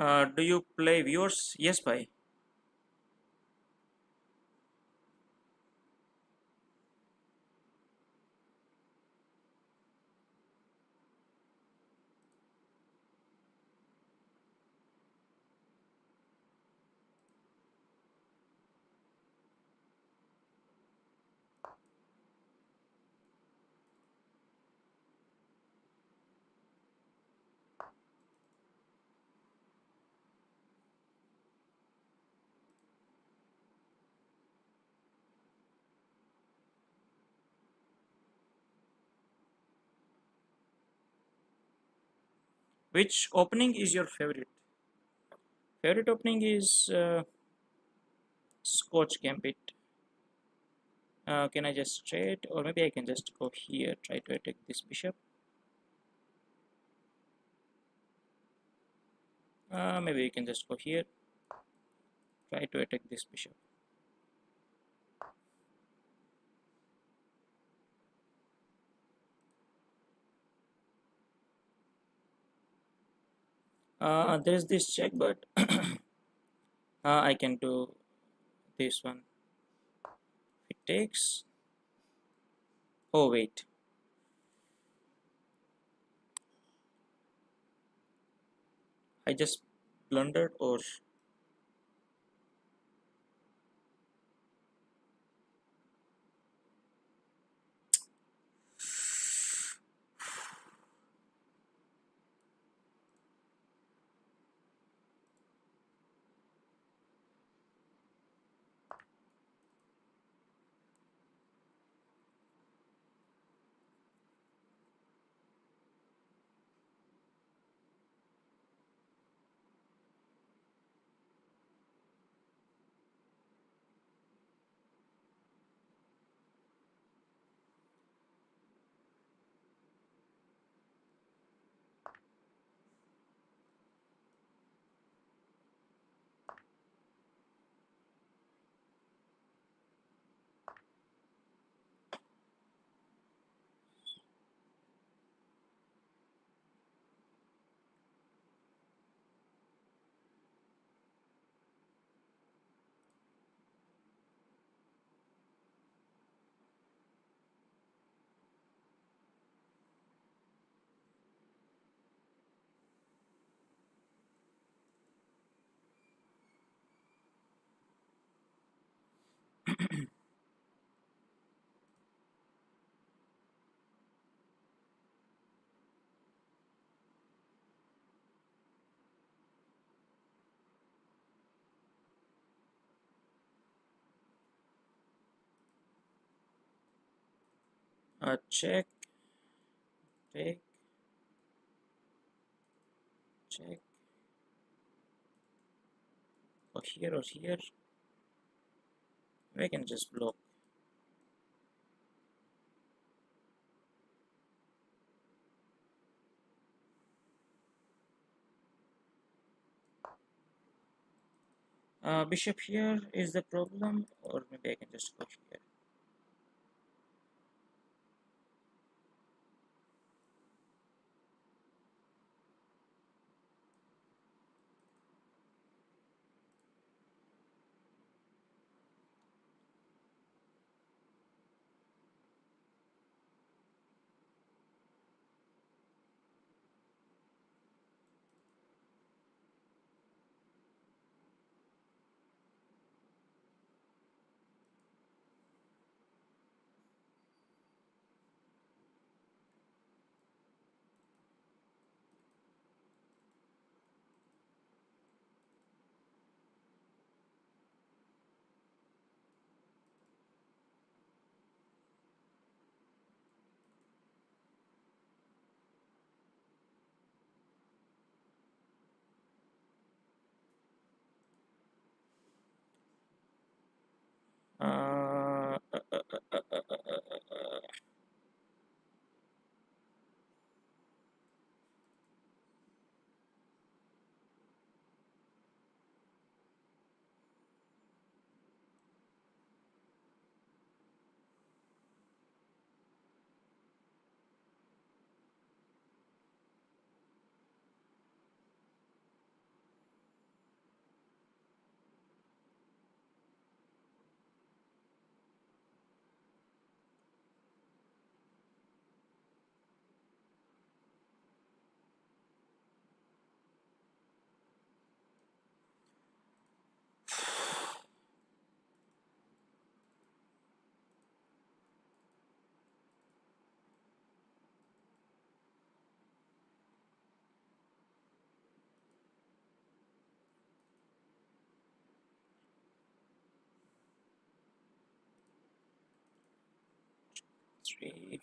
Do you play viewers? Yes, bhai. Which opening is your favorite? Favorite opening is Scotch Gambit. Can I just trade, or maybe I can just go here, try to attack this bishop. Maybe we can just go here, try to attack this bishop. There is this check, but I can do this one. It takes. Oh wait, I just blundered, or check, take, check, or here or here. We can just block. Bishop here is the problem, or maybe I can just go here. 3.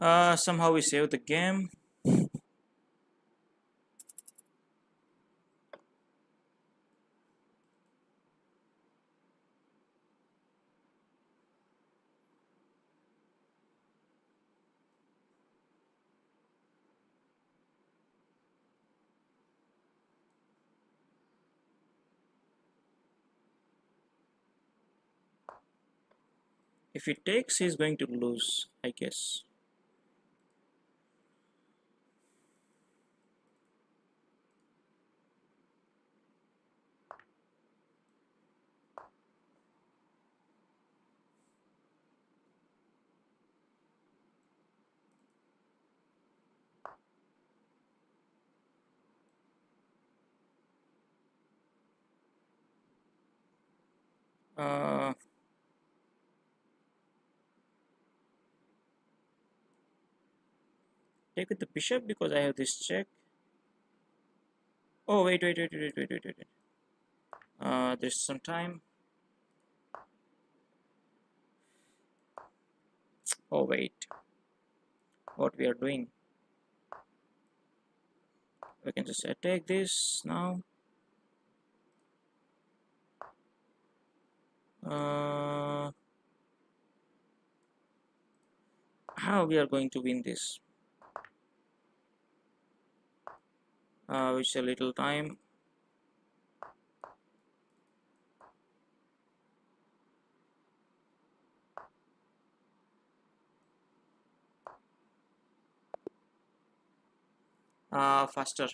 Somehow we saved the game. If he takes, he's going to lose, I guess. Uh, take with the bishop because I have this check. Oh, wait. There's some time. Oh, wait. What we are doing? We can just attack this now. How we are going to win this? Which a little time. Faster.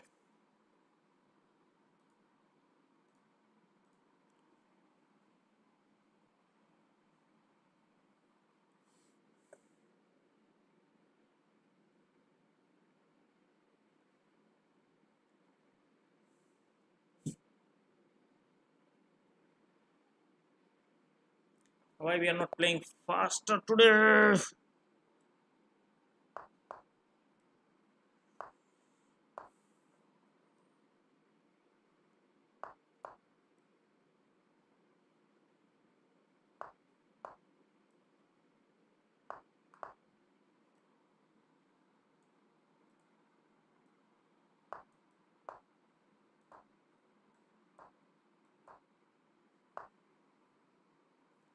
Why we are not playing faster today?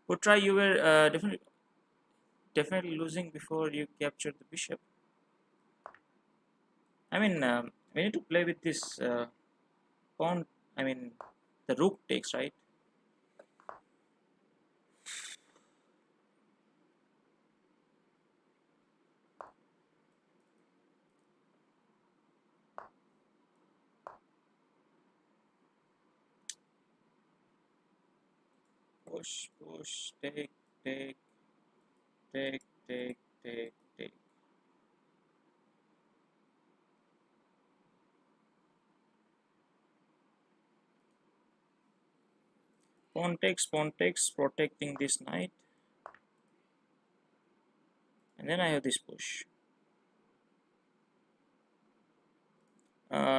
Good try. You were definitely losing before you captured the bishop. I mean, we need to play with this pawn. I mean, the rook takes, right? Push, take, take, take. Pawn takes, protecting this knight. And then I have this push.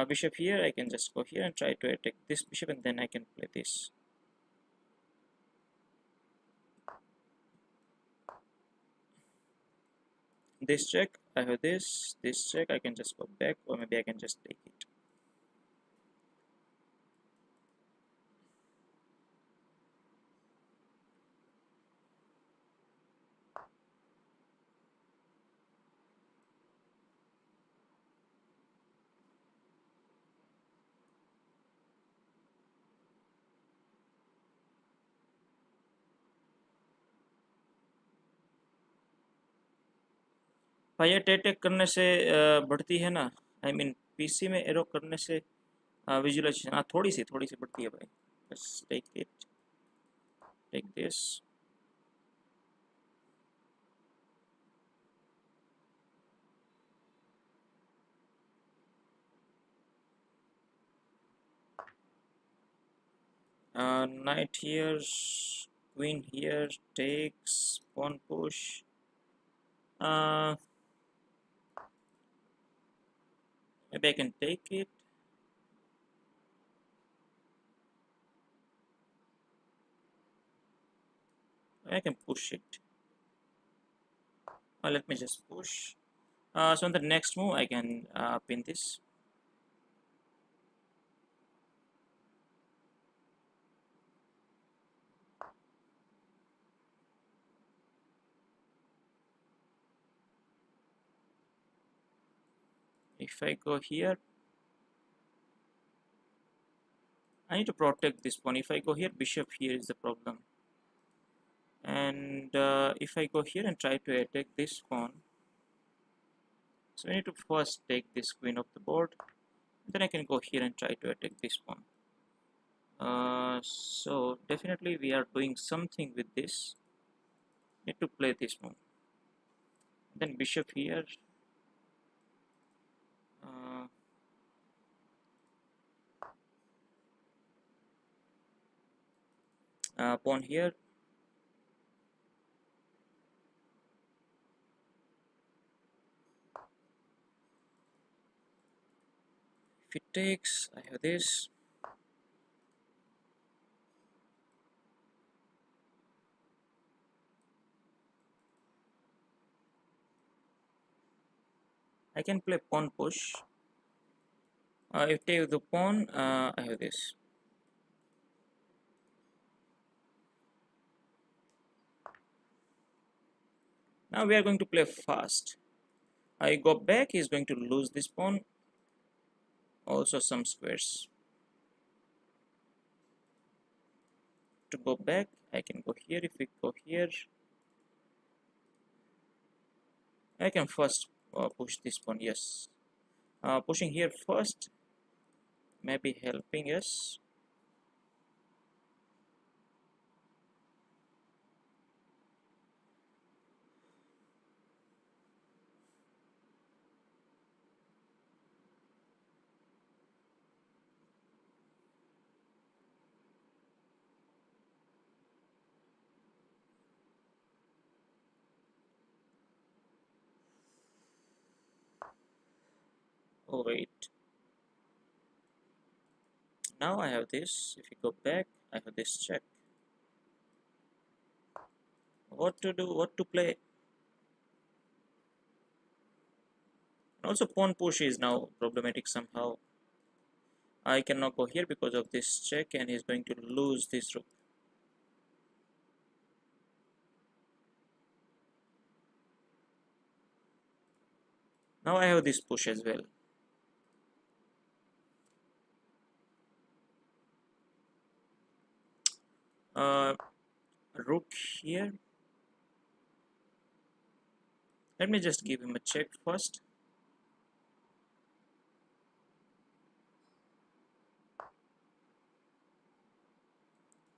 Bishop here, I can just go here and try to attack this bishop, and then I can play this. This check, I have this check, I can just go back, or maybe I can just take it. Fight attack करने से बढ़ती है ना, I mean PC में arrow करने से visualisation थोड़ी सी बढ़ती है भाई. Let's take it, take this. Knight here, queen here, takes, pawn push. Maybe I can take it. I can push it. Let me just push. So in the next move, I can pin this. If I go here, I need to protect this pawn. If I go here, bishop here is the problem. And if I go here and try to attack this pawn, so I need to first take this queen off the board. Then I can go here and try to attack this pawn. So definitely we are doing something with this. Need to play this move. Then bishop here. Uh, Pawn here. If it takes, I have this. I can play pawn push. If I take the pawn, I have this. Now we are going to play fast. I go back, he is going to lose this pawn. Also some squares. To go back, I can go here. If we go here, I can first push this pawn. Yes, pushing here first may be helping us. Oh wait, now I have this. If you go back, I have this check. What to do? What to play? Also, pawn push is now problematic somehow. I cannot go here because of this check, and he's going to lose this rook. Now I have this push as well. Rook here. Let me just give him a check first.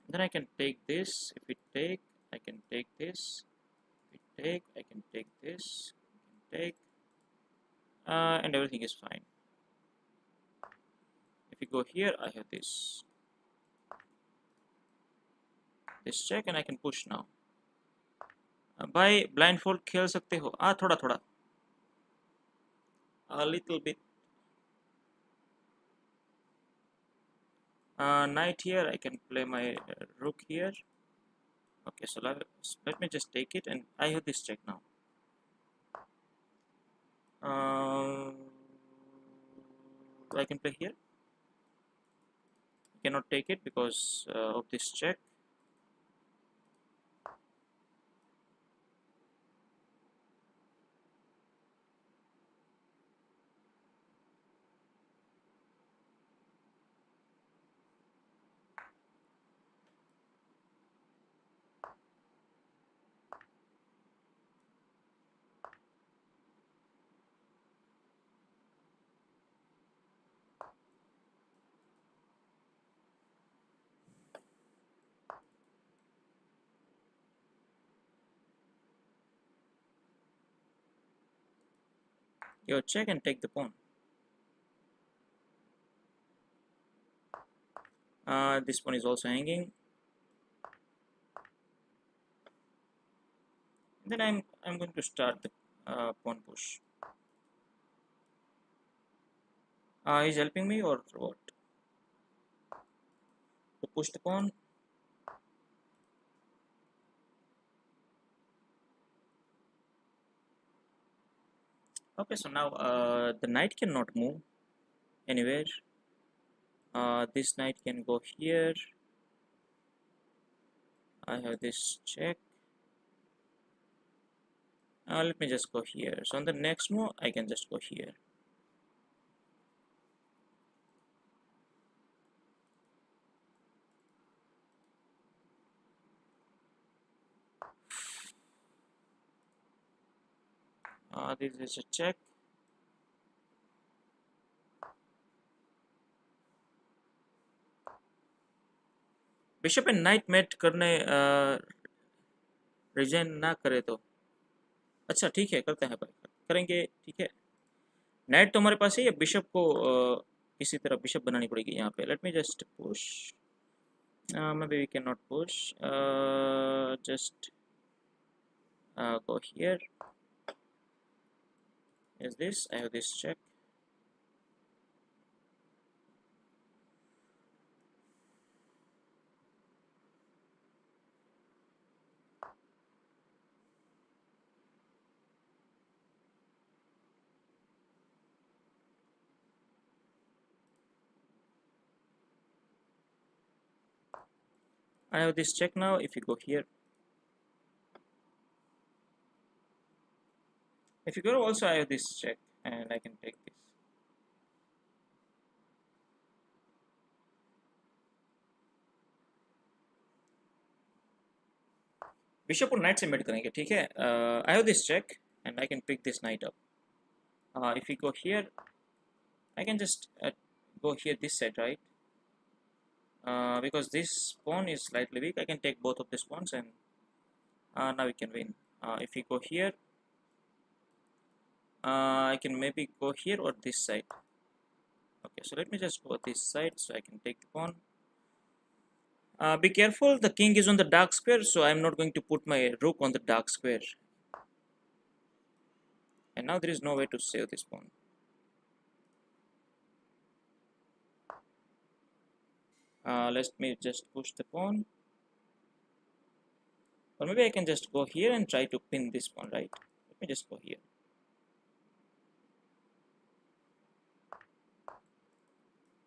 Then I can take this. If we take, I can take this. If we take, I can take this. I can take, and everything is fine. If you go here, I have this check, and I can push now. By blindfold खेल सकते हो? थोड़ा थोड़ा, a little bit. Knight here, I can play my rook here. Okay, so let me just take it, and I have this check now. I can play here. I cannot take it because of this check. You check and take the pawn. This pawn is also hanging. Then I'm going to start the pawn push. He's helping me or what? To push the pawn. Okay, so now the knight cannot move anywhere. This knight can go here. I have this check. Let me just go here. So on the next move, I can just go here. This is a check. Bishop and knight mate करने resign ना करे तो अच्छा ठीक है, करते हैं भाई, करेंगे, ठीक है। नाइट तो हमारे पास है, ये बिशप को किसी तरह बिशप बनानी पड़ेगी यहाँ पे। Late me just push, maybe we cannot push, just go here. Is this, I have this check. I have this check now. If you go here, if you go also, I have this check and I can take this. Bishop और knight से mate करेंगे, ठीक है। I have this check and I can pick this knight up. If you go here, I can just go here this side, right? Because this pawn is slightly weak, I can take both of these pawns and now we can win. If we go here, I can maybe go here or this side. Okay, so let me just go this side so I can take the pawn. Be careful, the king is on the dark square, so I'm not going to put my rook on the dark square. And now there is no way to save this pawn. Let me just push the pawn. Or maybe I can just go here and try to pin this pawn, right? Let me just go here.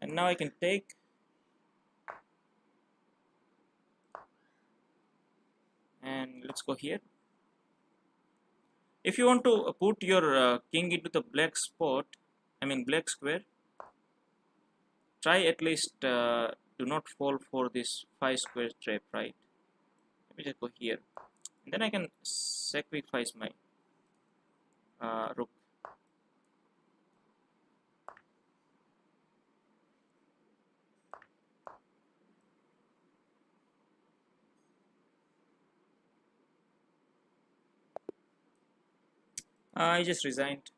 And now I can take. And let's go here. If you want to put your king into the black spot, I mean black square, try at least do not fall for this 5 square trap, right? Let me just go here. And then I can sacrifice my rook. I just resigned.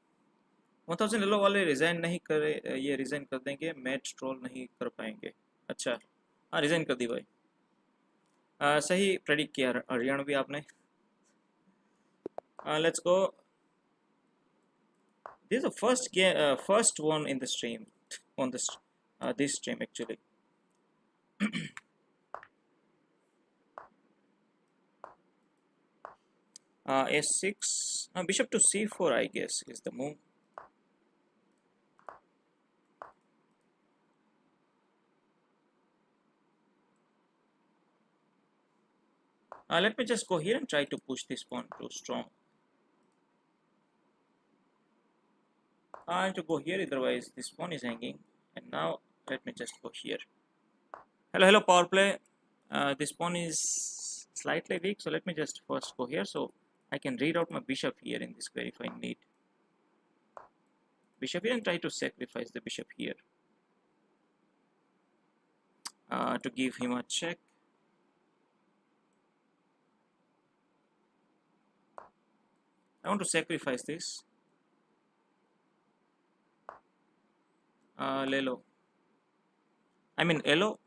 1000 yellow वाले resign नहीं करे, ये resign कर देंगे, match troll नहीं कर पाएंगे। अच्छा, हाँ रिजाइन कर दी भाई। सही प्रेडिक्ट किया हरियाणवी आपने। Let's go. This is the first game, first one in the stream, on this stream actually. S6, bishop to c4, I guess, is the move. Let me just go here and try to push this pawn too strong. I have to go here, otherwise this pawn is hanging. And now let me just go here. Hello, power play. This pawn is slightly weak, so let me just first go here so I can read out my bishop here in this square if I need. Bishop here and try to sacrifice the bishop here to give him a check. I want to sacrifice this. Lelo. I mean Elo.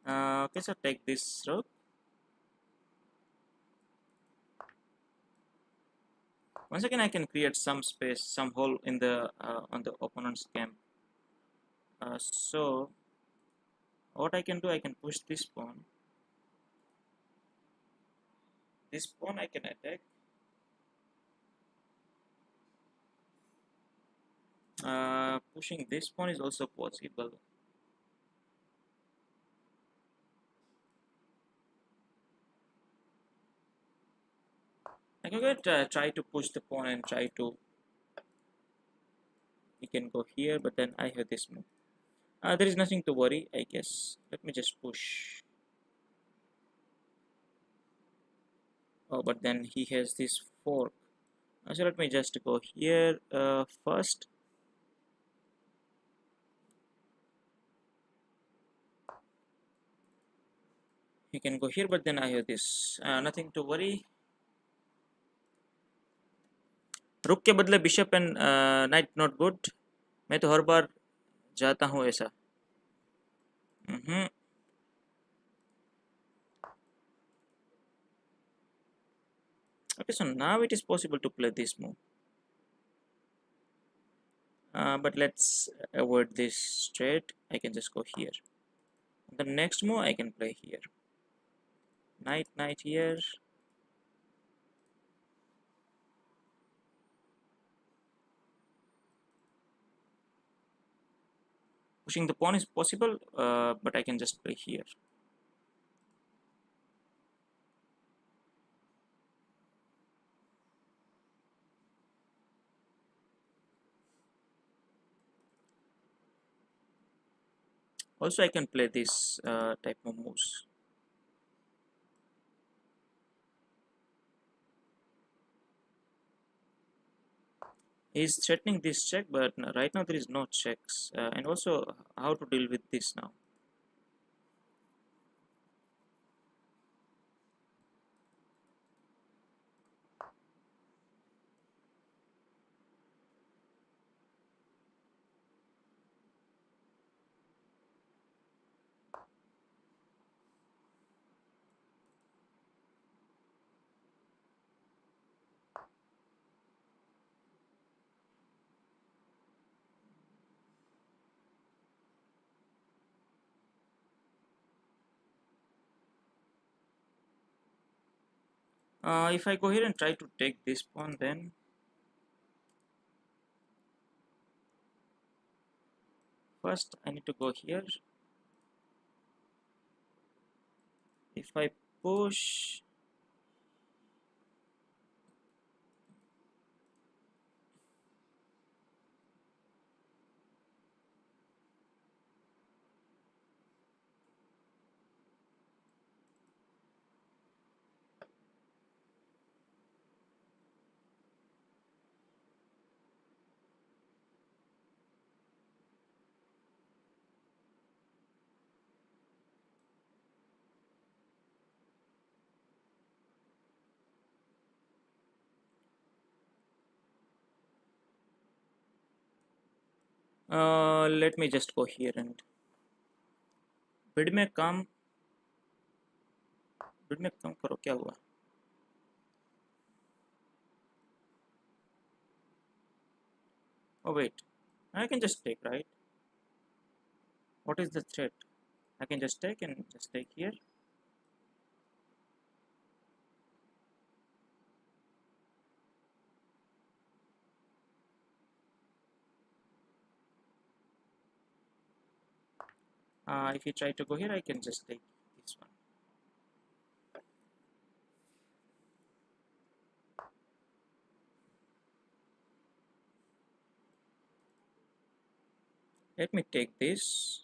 Okay, so take this rook. Once again, I can create some space, some hole in the on the opponent's camp. So what I can do, I can push this pawn. This pawn I can attack. Pushing this pawn is also possible. I can try to push the pawn and try to. We can go here, but then I have this move. There is nothing to worry, I guess. Let me just push. Oh, but then he has this fork. So let me just go here first. He can go here, but then I have this. Nothing to worry. रुक के बदले bishop and night not good. मैं तो हर बार जाता हूँ ऐसा. Okay, so now it is possible to play this move. But let's avoid this straight. I can just go here. The next move I can play here. Knight here. Pushing the pawn is possible, but I can just play here. Also, I can play this type of moves. He's threatening this check, but right now there is no checks. And also, how to deal with this now? If I go here and try to take this pawn, then first I need to go here. If I push, let me just go here and bid में काम करो. क्या हुआ? Oh wait, I can just take, right? What is the threat? I can just take and just take here. If you try to go here, I can just take this one. Let me take this,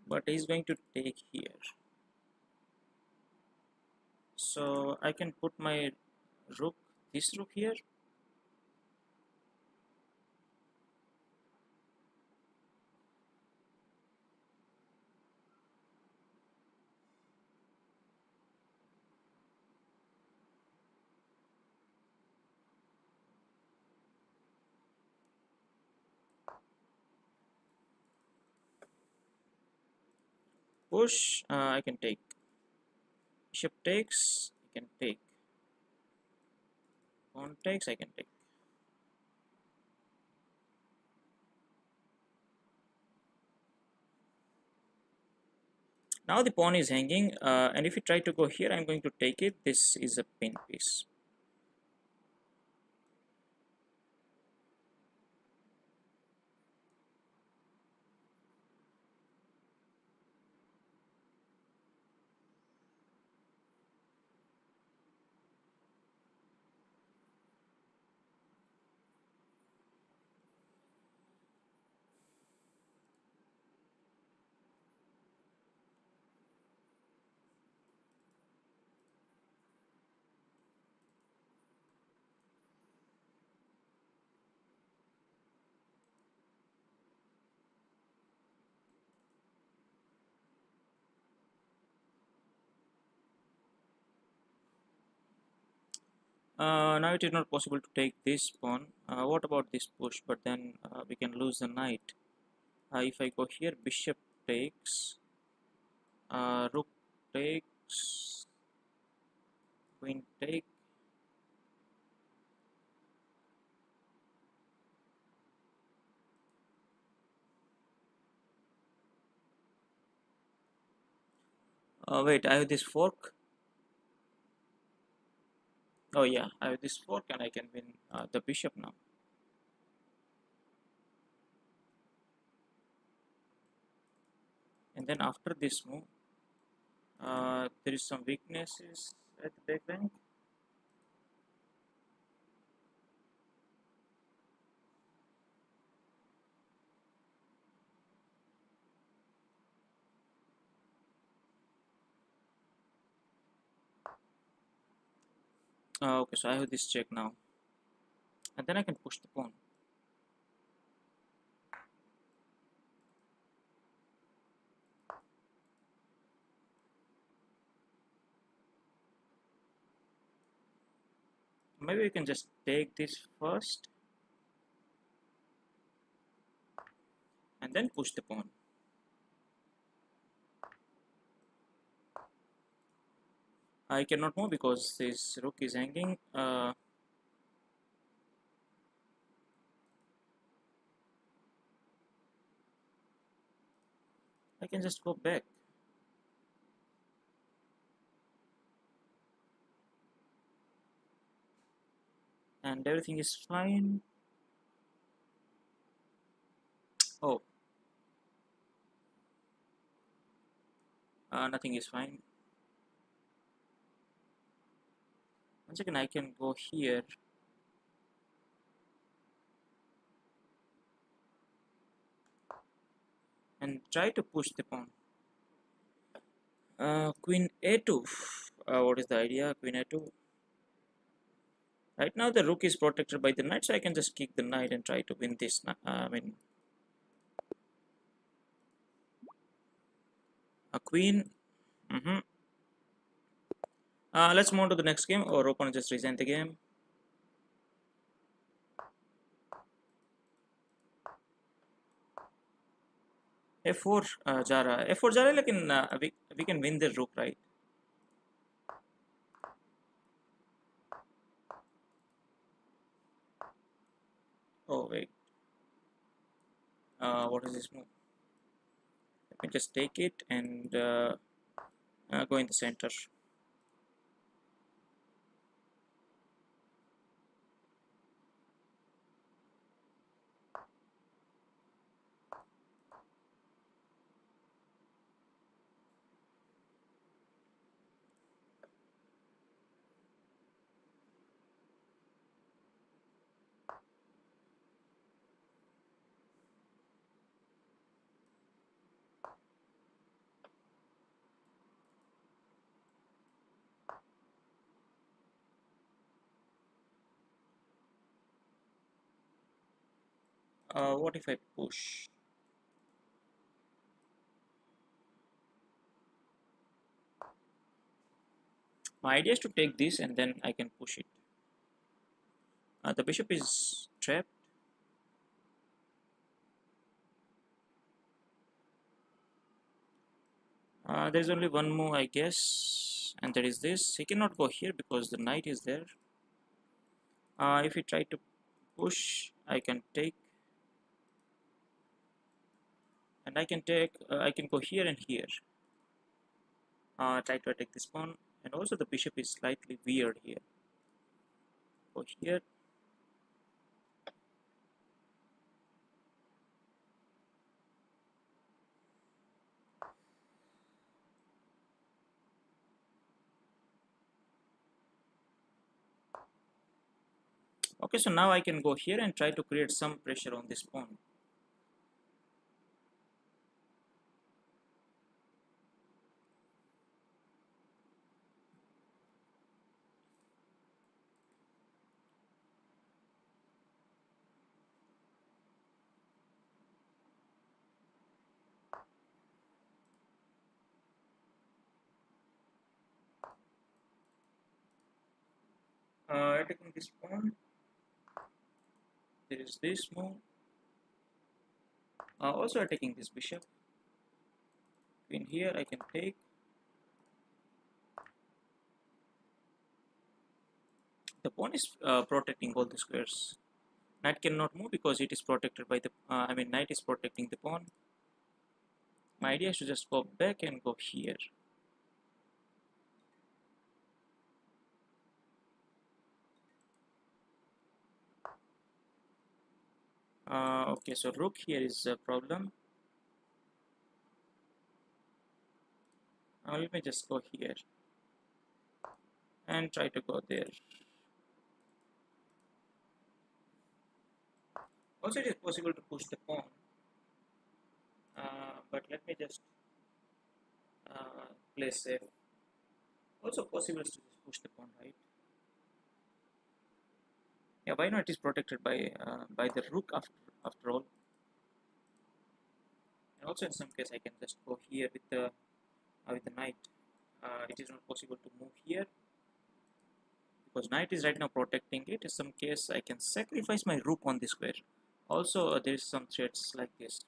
but he's going to take here. So I can put my this rook here. Push, I can take. Bishop takes, I can take. Pawn takes, I can take. Now the pawn is hanging, and if you try to go here, I'm going to take it. This is a pin piece. Now it is not possible to take this pawn. What about this push? But then we can lose the knight. If I go here, bishop takes, rook takes, queen take. Wait, I have this fork. Oh yeah, I have this fork and I can win the bishop now. And then after this move, there is some weaknesses at the back rank. Okay, so I have this check now, and then I can push the pawn. Maybe we can just take this first, and then push the pawn. I cannot move because this rook is hanging. I can just go back. And everything is fine. Oh, nothing is fine. Once again, I can go here. And try to push the pawn. Queen a2. What is the idea? Queen a2. Right now the rook is protected by the knight, so I can just kick the knight and try to win this. A queen. Let's move on to the next game, or opponent just resign the game. f4 जा रहा है, f4 जा रहा है, लेकिन we can win the rook, right? Oh wait, what is this move? Let me just take it and go in the center. What if I push? My idea is to take this and then I can push it. The bishop is trapped. There is only one move, I guess, and that is this. He cannot go here because the knight is there. If he try to push, I can take, and I can take. I can go here and here. Try to attack this pawn, and also the bishop is slightly weird here. Go here. Okay, so now I can go here and try to create some pressure on this pawn. Attacking this pawn, there is this move. Also attacking this bishop. In here I can take. The pawn is protecting all the squares. Knight cannot move because it is protected by the. Knight is protecting the pawn. My idea is to just go back and go here. Okay, so rook here is a problem. Let me just go here and try to go there. Also, it is possible to push the pawn, but let me just play safe. Also possible to just push the pawn, right? Yeah, why not? It is protected by the rook after all. And also in some case I can just go here with the knight. It is not possible to move here because knight is right now protecting it. In some case I can sacrifice my rook on the square. Also there is some threats like this.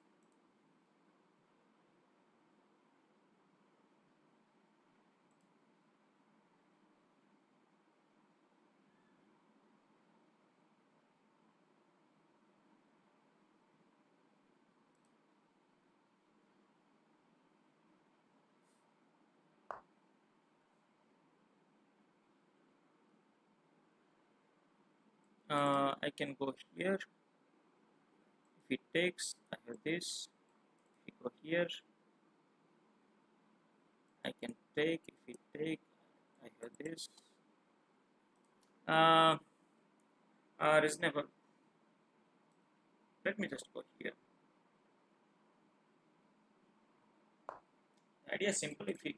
I can go here. If it takes, I have this. If we go here, I can take. If it take, I have this. Reasonable. Let me just go here. The idea is simple. If we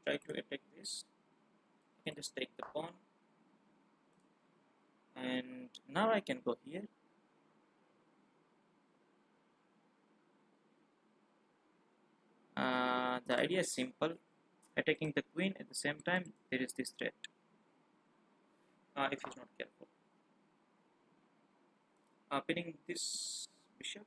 try to attack this, I can just take the pawn, and now I can go here. The idea is simple. Attacking the queen at the same time, there is this threat. If he's not careful. Pinning this bishop.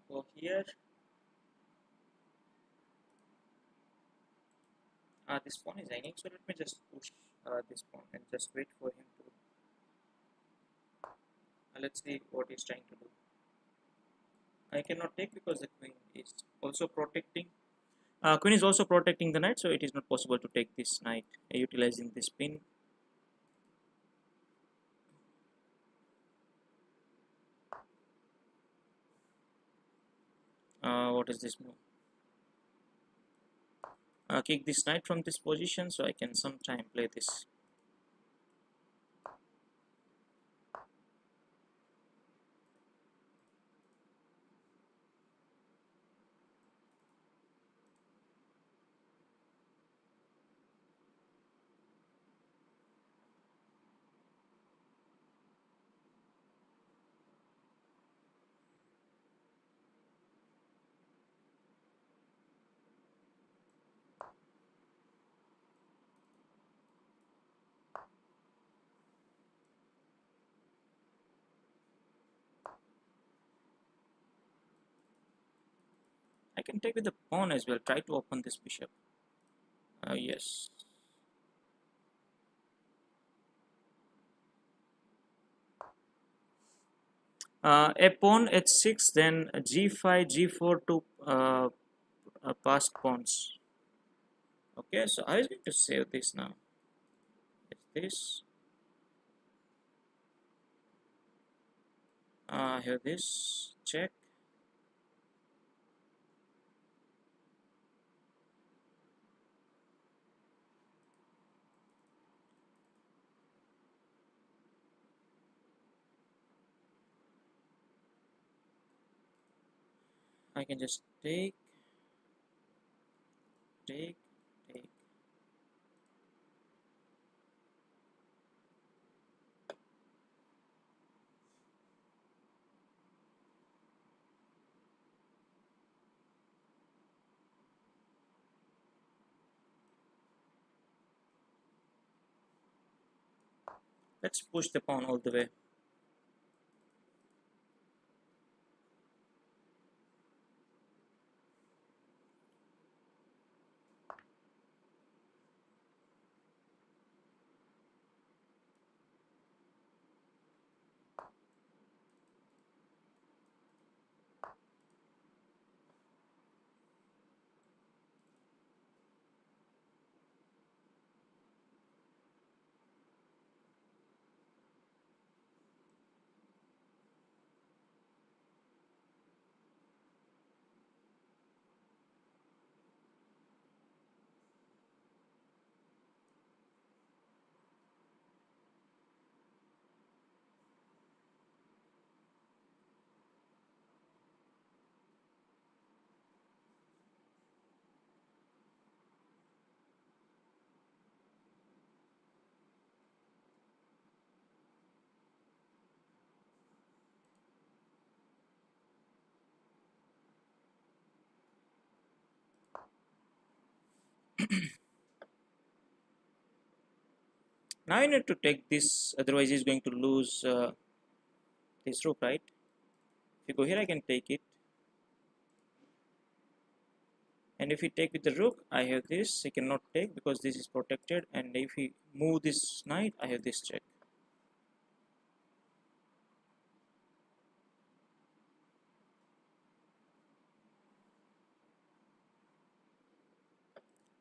Go here. This pawn is hanging, so let me just push this pawn and just wait for him to. Let's see what he's trying to do. I cannot take because the queen is also protecting. Queen is also protecting the knight, so it is not possible to take this knight utilizing this pin. What is this move? Kick this knight from this position, so I can sometime play this. can take with the pawn as well. Try to open this bishop. Yes. A pawn h6, then g5, g4 to pass pawns. Okay, so I was going to save this now. It's this. Here this check. I can just take. Let's push the pawn all the way. Now I need to take this, otherwise he's going to lose this rook, right? If you go here, I can take it. And if he take with the rook, I have this. He cannot take because this is protected. And if he move this knight, I have this check.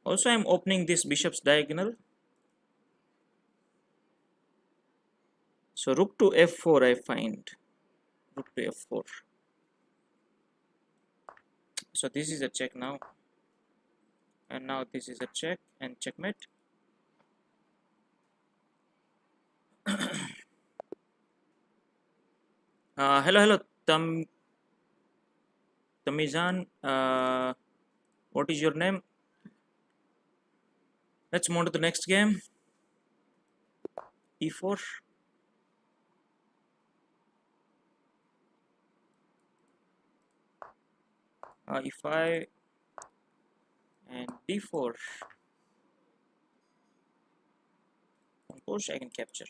Also, I am opening this bishop's diagonal. So rook to f4 I find. Rook to f4. So this is a check now. And now this is a check and checkmate. Hello, Tamizan. What is your name? Let's move on to the next game. e4. e5 and d4. On push, I can capture.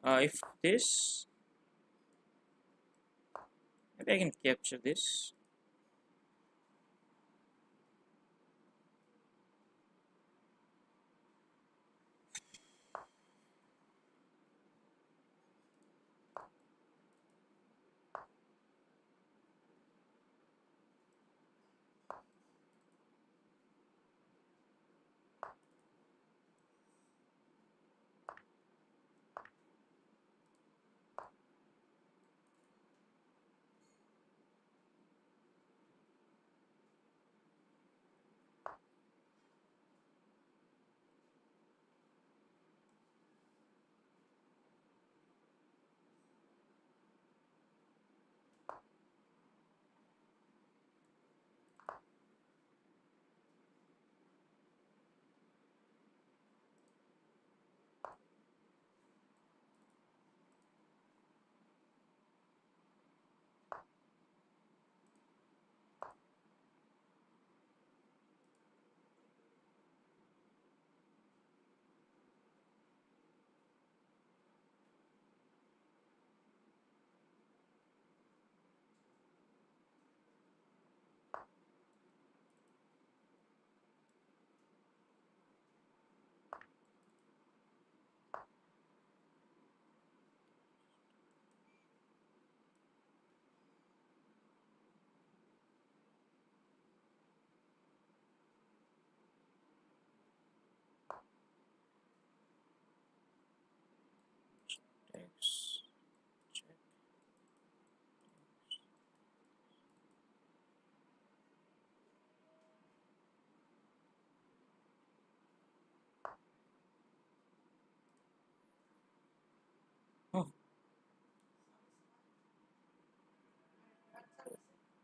If this, maybe I can capture this.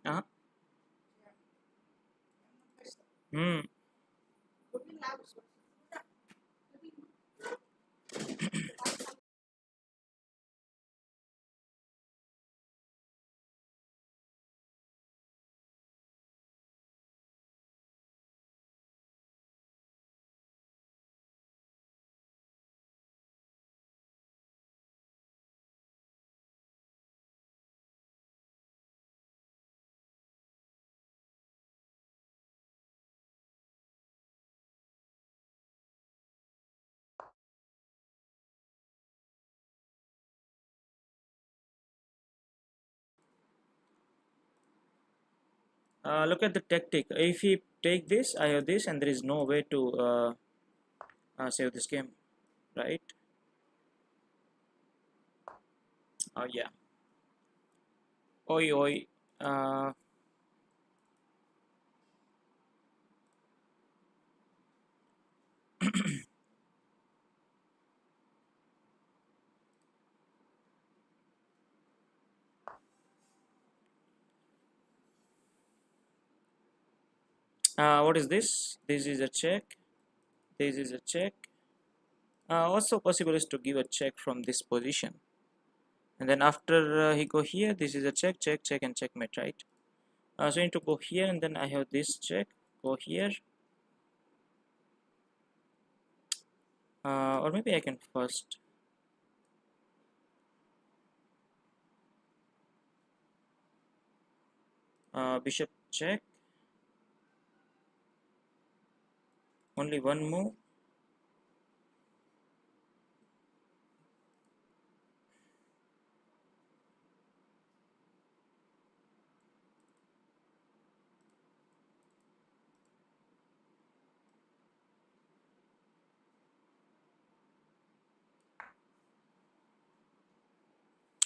Uh-huh. Hmm. Look at the tactic. If he take this, I have this, and there is no way to save this game, right? Oh yeah. Oi oi. Uh, what is this? This is a check. This is a check. Also possible is to give a check from this position, and then after he go here, this is a check, check, check, and checkmate, right? So I need to go here, and then I have this check. Go here, or maybe I can first bishop check. Only one move.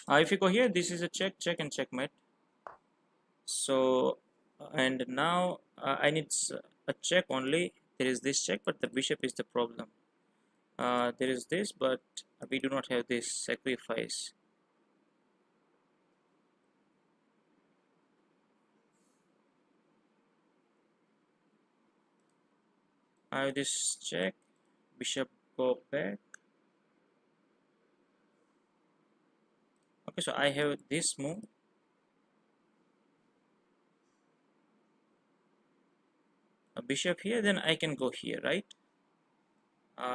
If you go here, this is a check, check, and checkmate. So and now I need a check only. There is this check, but the bishop is the problem. There is this, but we do not have this sacrifice. I have this check, bishop go back. Okay, so I have this move. A bishop here, then I can go here, right?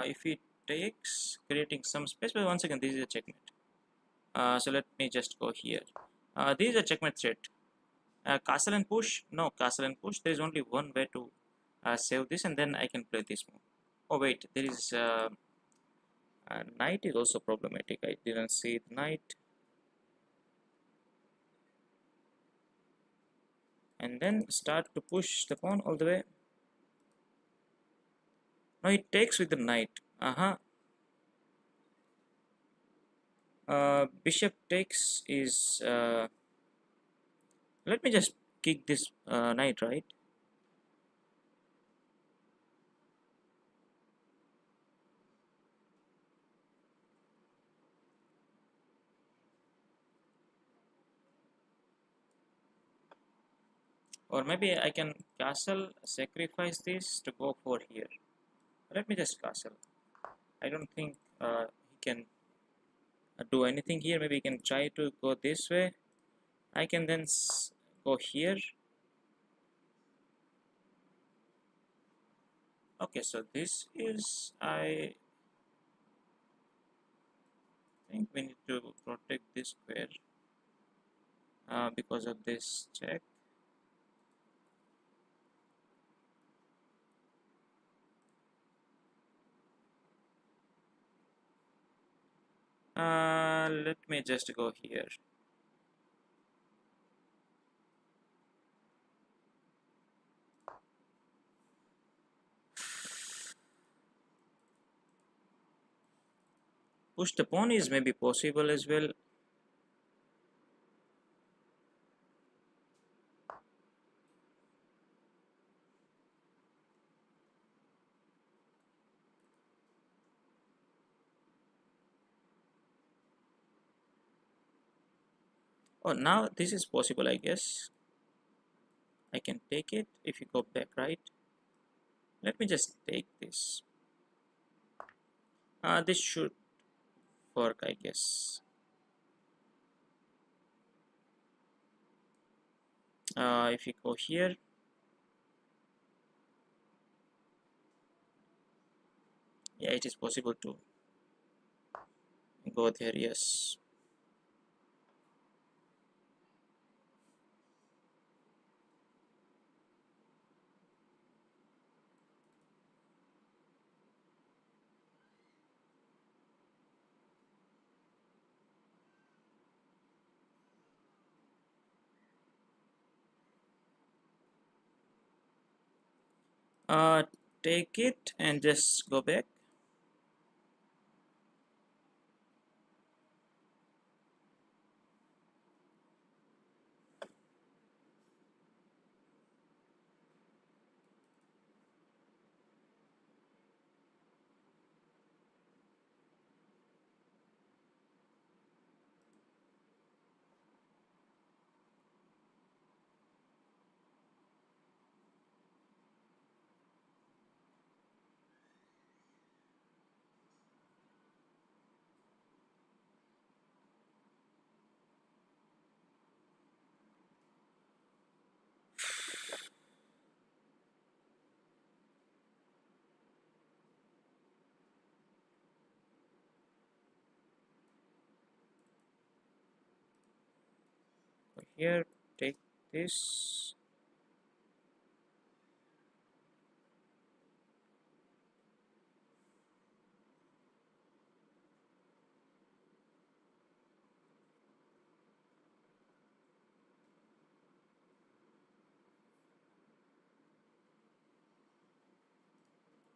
If it takes, creating some space, but once again, this is a checkmate. So let me just go here. This is a checkmate threat. Castle and push? No, castle and push. There is only one way to save this, and then I can play this move. Oh wait, there is knight is also problematic. I didn't see the knight. And then start to push the pawn all the way. No, it takes with the knight. Bishop takes is. Let me just kick this knight, right? Or maybe I can castle, sacrifice this to go for here. Let me just castle. I don't think he can do anything here. Maybe he can try to go this way. I can then go here. Okay, so this is, I think we need to protect this square because of this check. Let me just go here. Push the pawn is maybe possible as well. Oh, now this is possible, I guess. I can take it if you go back, right? Let me just take this. This should work, I guess. If you go here, yeah, it is possible to go there. Yes. uh, Take it and just go back. Go here, take this.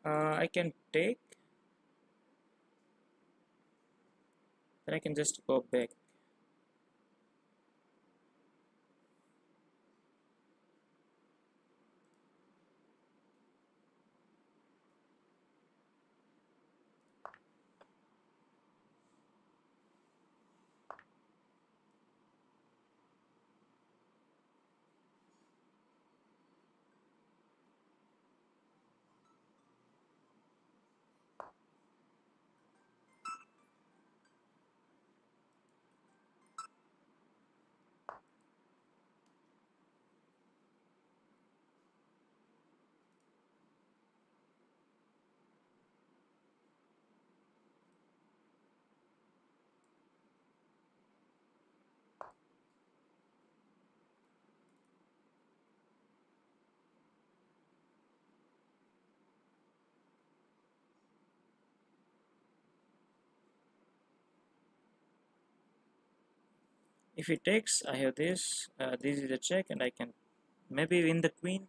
I can take, then I can just go back. If he takes, I have this. This is a check, and I can maybe win the queen.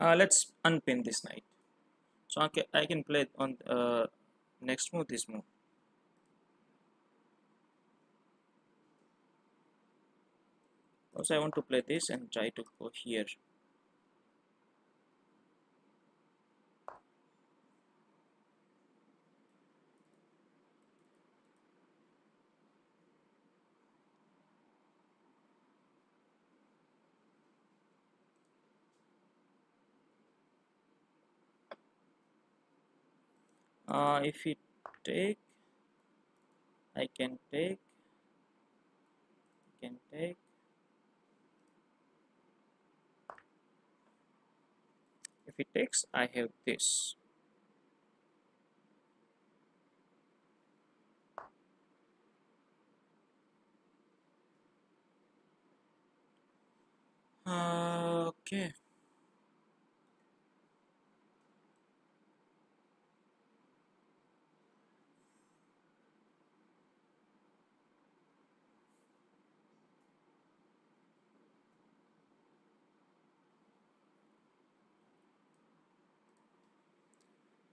Let's unpin this knight. So I can play on next move, this move. Also, I want to play this and try to go here. If we take, I can take, can take. If it takes, I have this. Okay.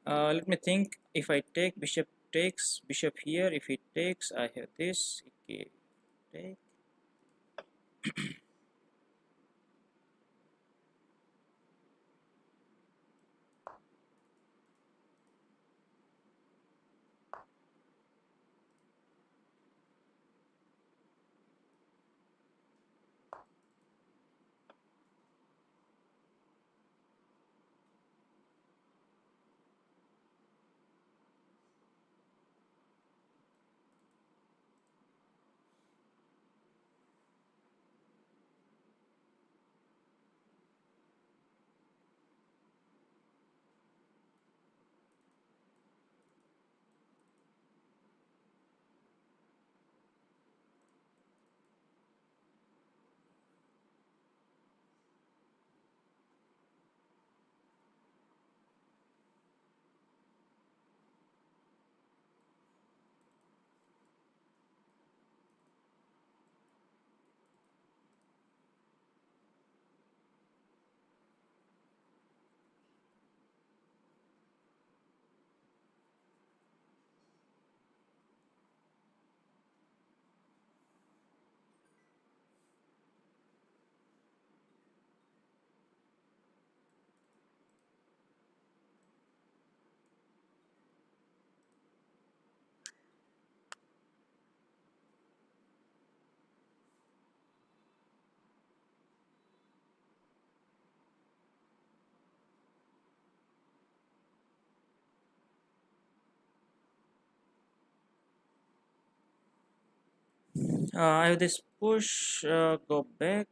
Let me think. If I take bishop takes bishop here, if it takes, I have this. Okay, take. I have this push. Go back.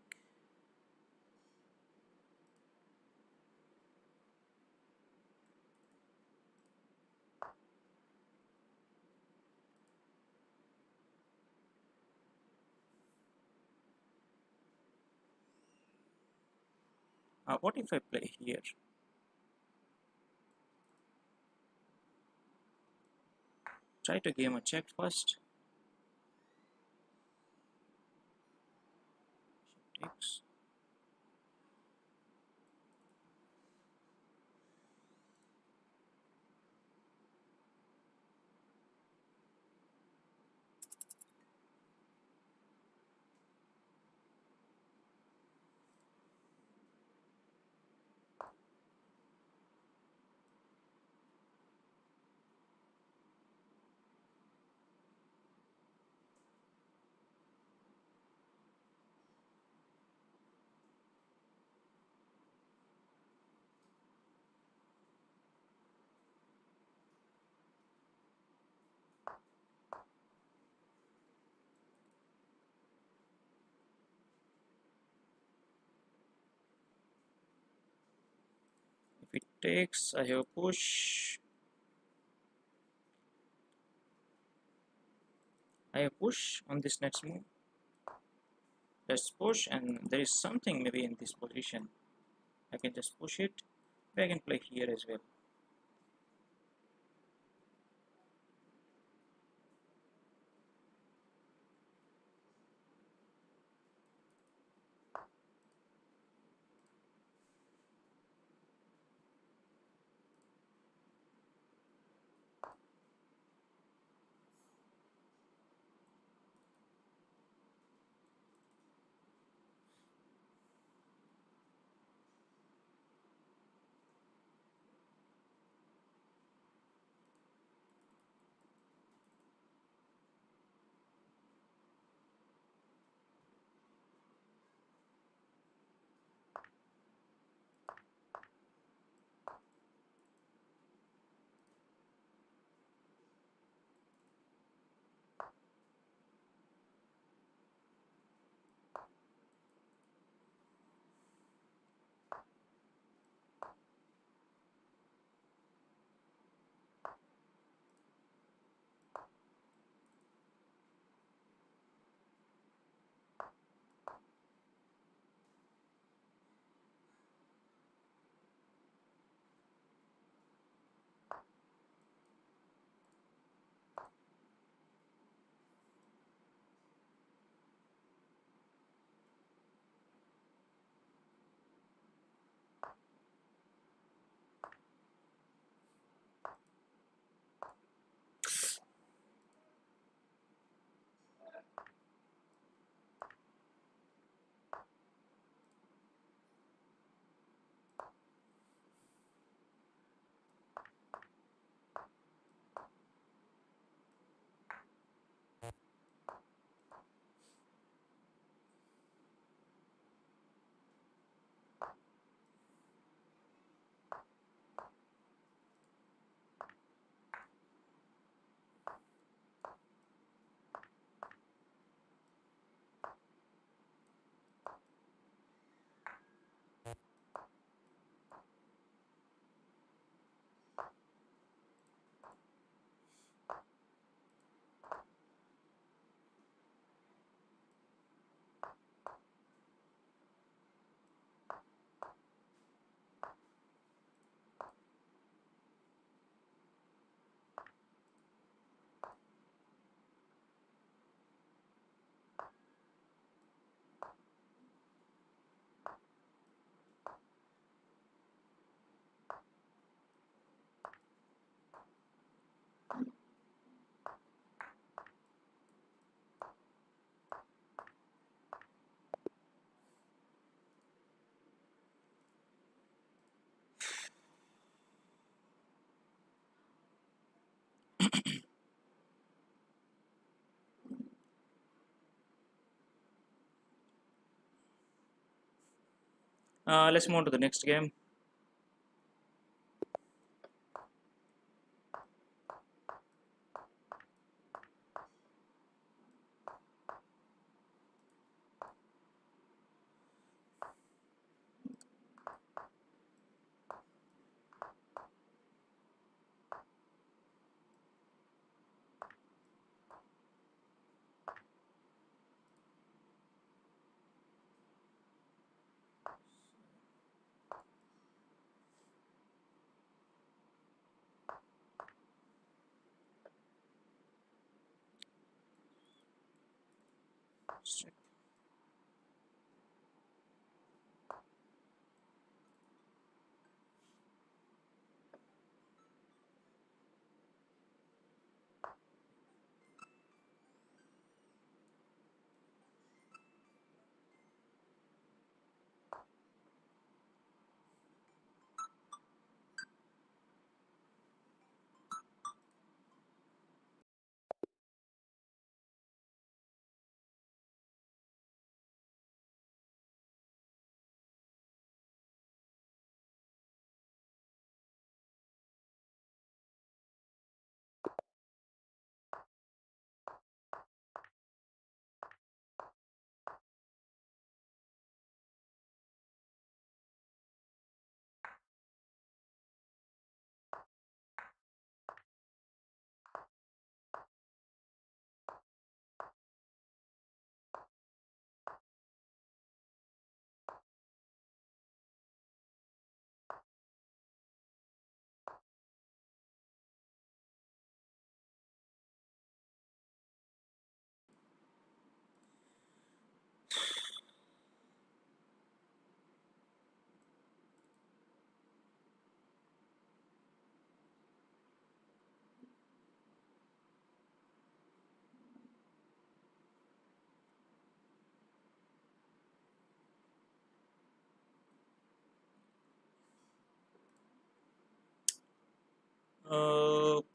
What if I play here? Try to game a check first. Takes. If it takes, I have push. I have push on this next move. Let's push, and there is something maybe in this position. I can just push it. I can play here as well. Let's move on to the next game.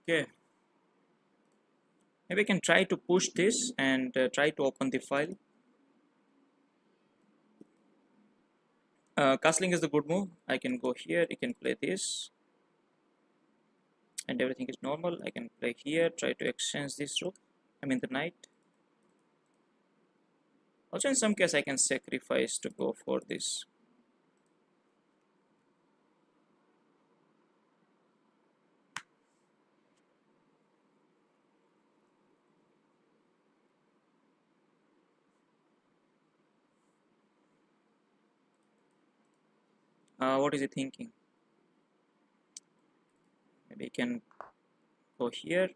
Okay, maybe I can try to push this and try to open the file. Castling is the good move. I can go here, I can play this, and everything is normal. I can play here, try to exchange this rook, I mean the knight. Also in some case I can sacrifice to go for this. What is he thinking? Maybe he can go here.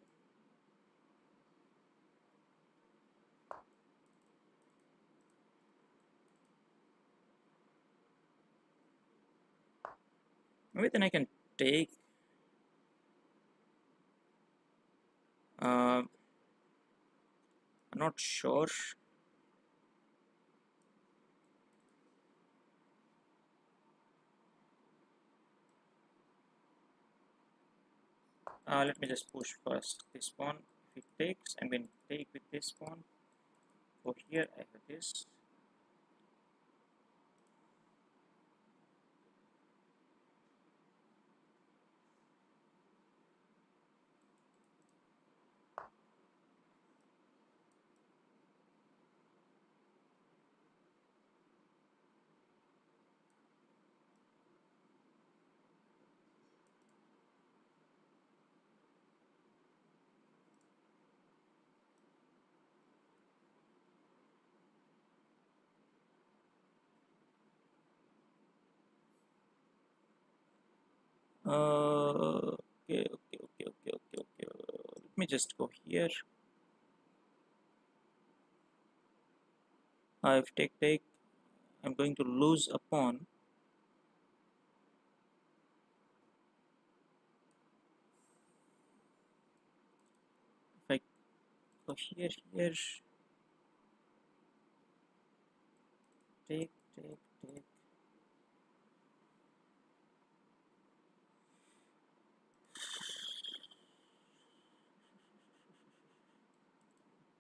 Maybe then I can take I'm not sure. Let me just push first this pawn. If it takes, I'm going to take with this pawn. Go here, I have this. Okay. Let me just go here. If take, I'm going to lose a pawn. If I go here, take.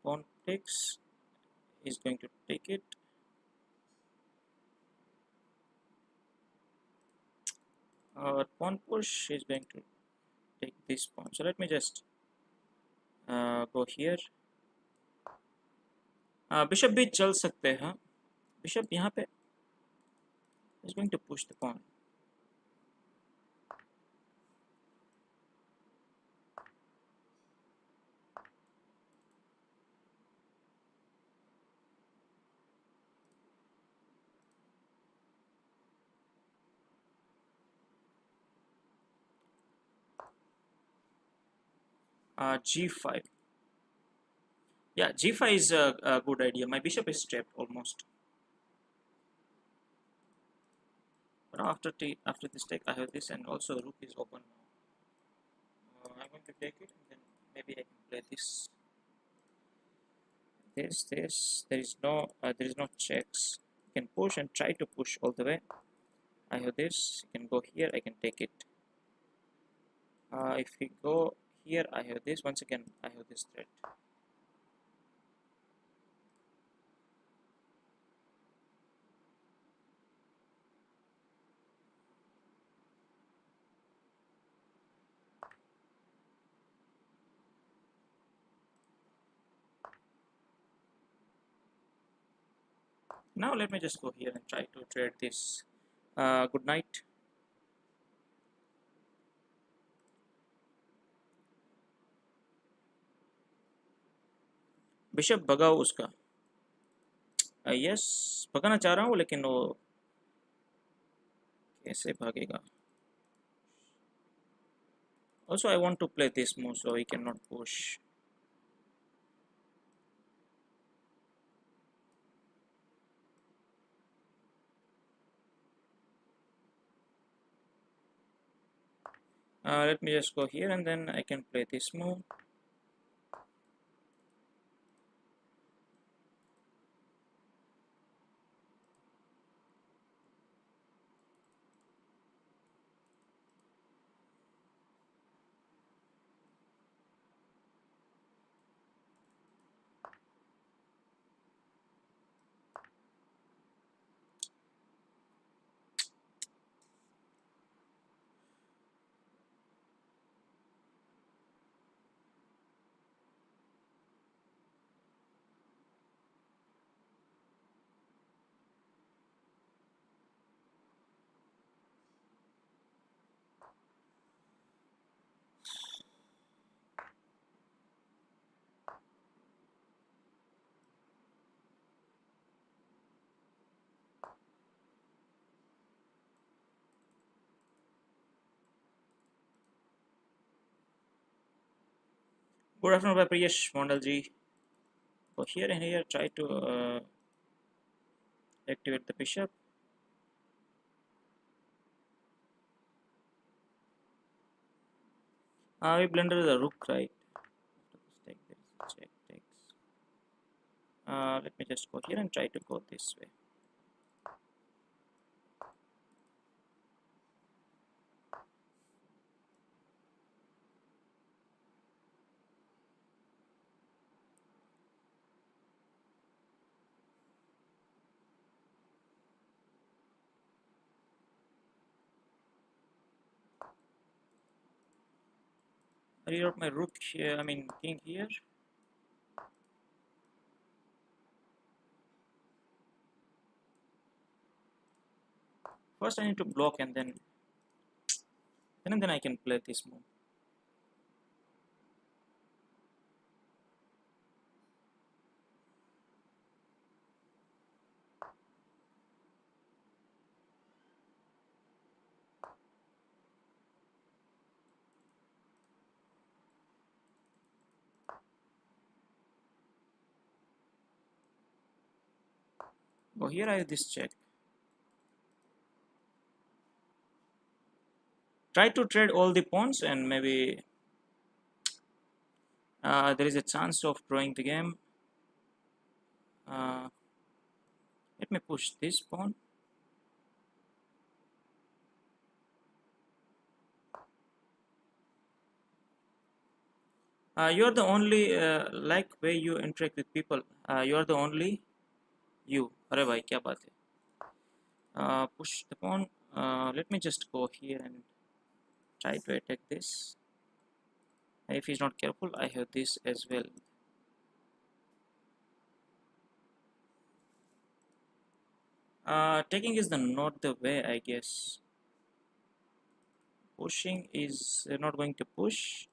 Pawn takes, is going to take it. Our pawn push is going to take this pawn, so let me just go here. Bishop भी चल सकते हैं. Bishop यहाँ पे is going to push the pawn. G5. Yeah, G5 is a good idea. My bishop is trapped almost. But after this take, I have this, and also rook is open now. I'm going to take it, and then maybe I can play this. This. There is no checks. You can push and try to push all the way. I have this. You can go here. I can take it. If we go here, I have this. Once again, I have this threat. Now let me just go here and try to trade this. Good night. Bishop भगाओ उसका. Yes, भगाना चाह रहा हूँ, लेकिन वो कैसे भागेगा. Also, I want to play this move, so he cannot push. Let me just go here, and then I can play this move. Good afternoon, Priyesh Mondalji. Go here and here, try to activate the bishop. We blunder the rook, right? Take this, check takes. Let me just go here and try to go this way. I reroute my rook here, I mean king here. First I need to block, and then I can play this move. Oh, here I have this check. Try to trade all the pawns, and maybe there is a chance of drawing the game. Let me push this pawn. You are the only like way you interact with people. You are the only you. अरे भाई क्या बात है. Push the pawn. Let me just go here and try to attack this. If he's not careful, I have this as well. Taking is not the way, I guess. Pushing is not going to push.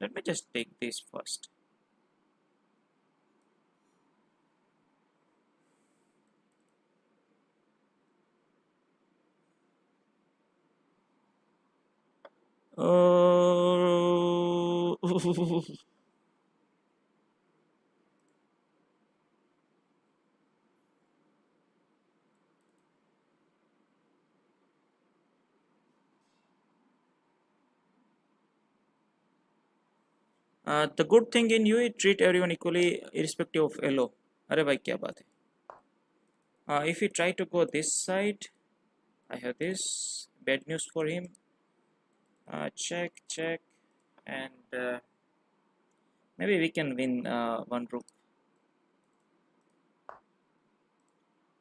Let me just take this first. Oh. The good thing in you, treat everyone equally irrespective of elo. अरे भाई क्या बात है. If we try to go this side, I have this. Bad news for him. Check, check, and maybe we can win one rook.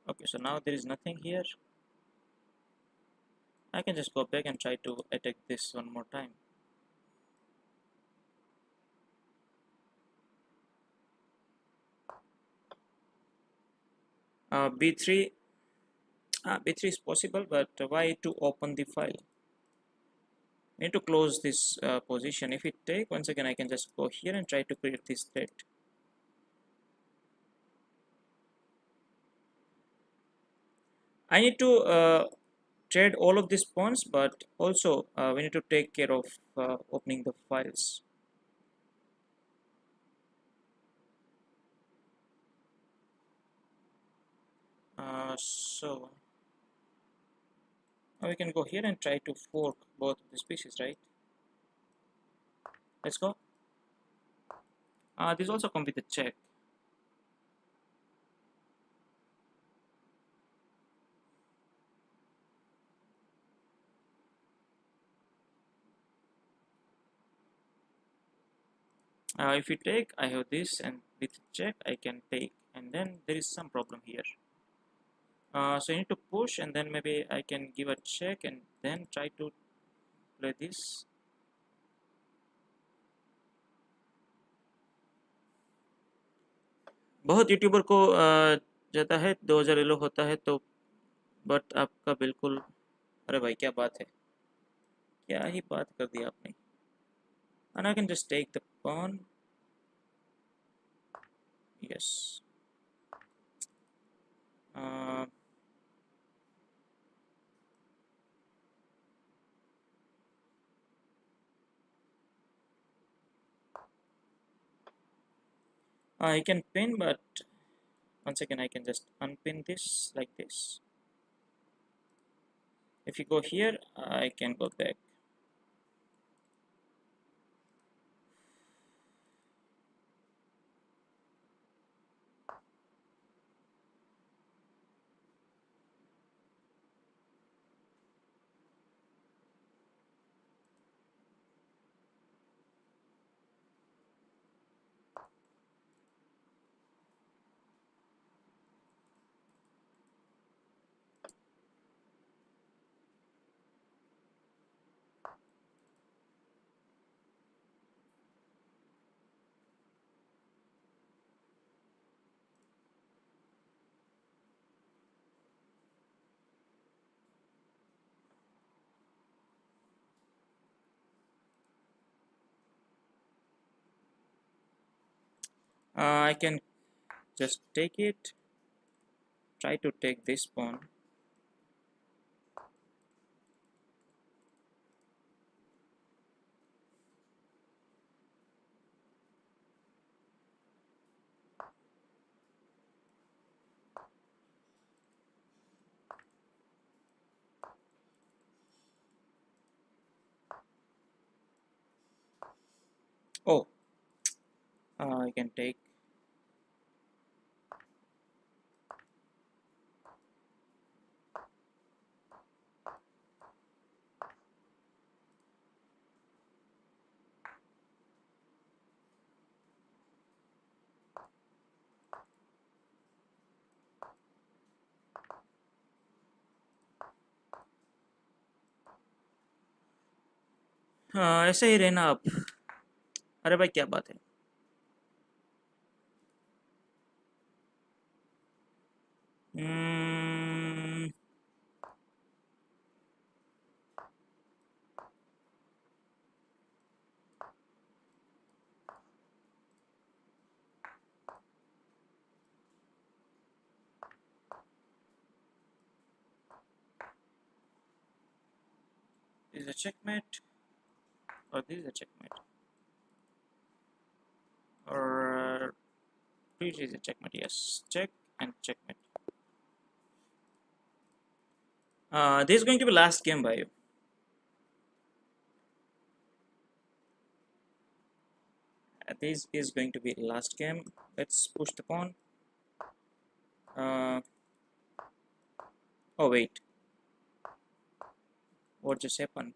Okay, so now there is nothing here. I can just go back and try to attack this one more time. B3. B3 is possible, but why to open the file? We need to close this position. If it take, once again I can just go here and try to create this threat. I need to trade all of these pawns, but also we need to take care of opening the files. So now we can go here and try to fork both these pieces, right? Let's go. This also comes with a check. If we take, I have this, and with check I can take, and then there is some problem here. So I need to push, and then maybe I can give a check and then try to play this. बहुत YouTuber को जाता है 2000 yellow होता है तो, but आपका बिल्कुल. अरे भाई क्या बात है, क्या ही बात कर दी आपने. And I can just take the pawn. Yes. I can pin, but once again I can just unpin this like this. If you go here, I can go back. I can just take it, try to take this pawn. Oh, I can take. हाँ ऐसे ही रहना आप। अरे भाई क्या बात है। Hmm, this is a checkmate, or this is a checkmate, or this is a checkmate. Yes, check and checkmate. This is going to be last game by you. This is going to be last game. Let's push the pawn. Uh, oh wait, what just happened?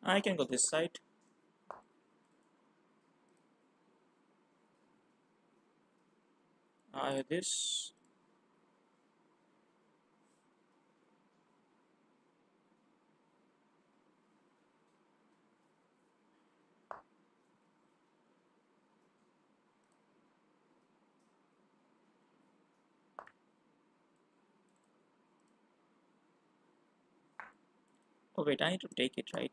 I can go this side. I have this. Oh wait, I need to take it, right?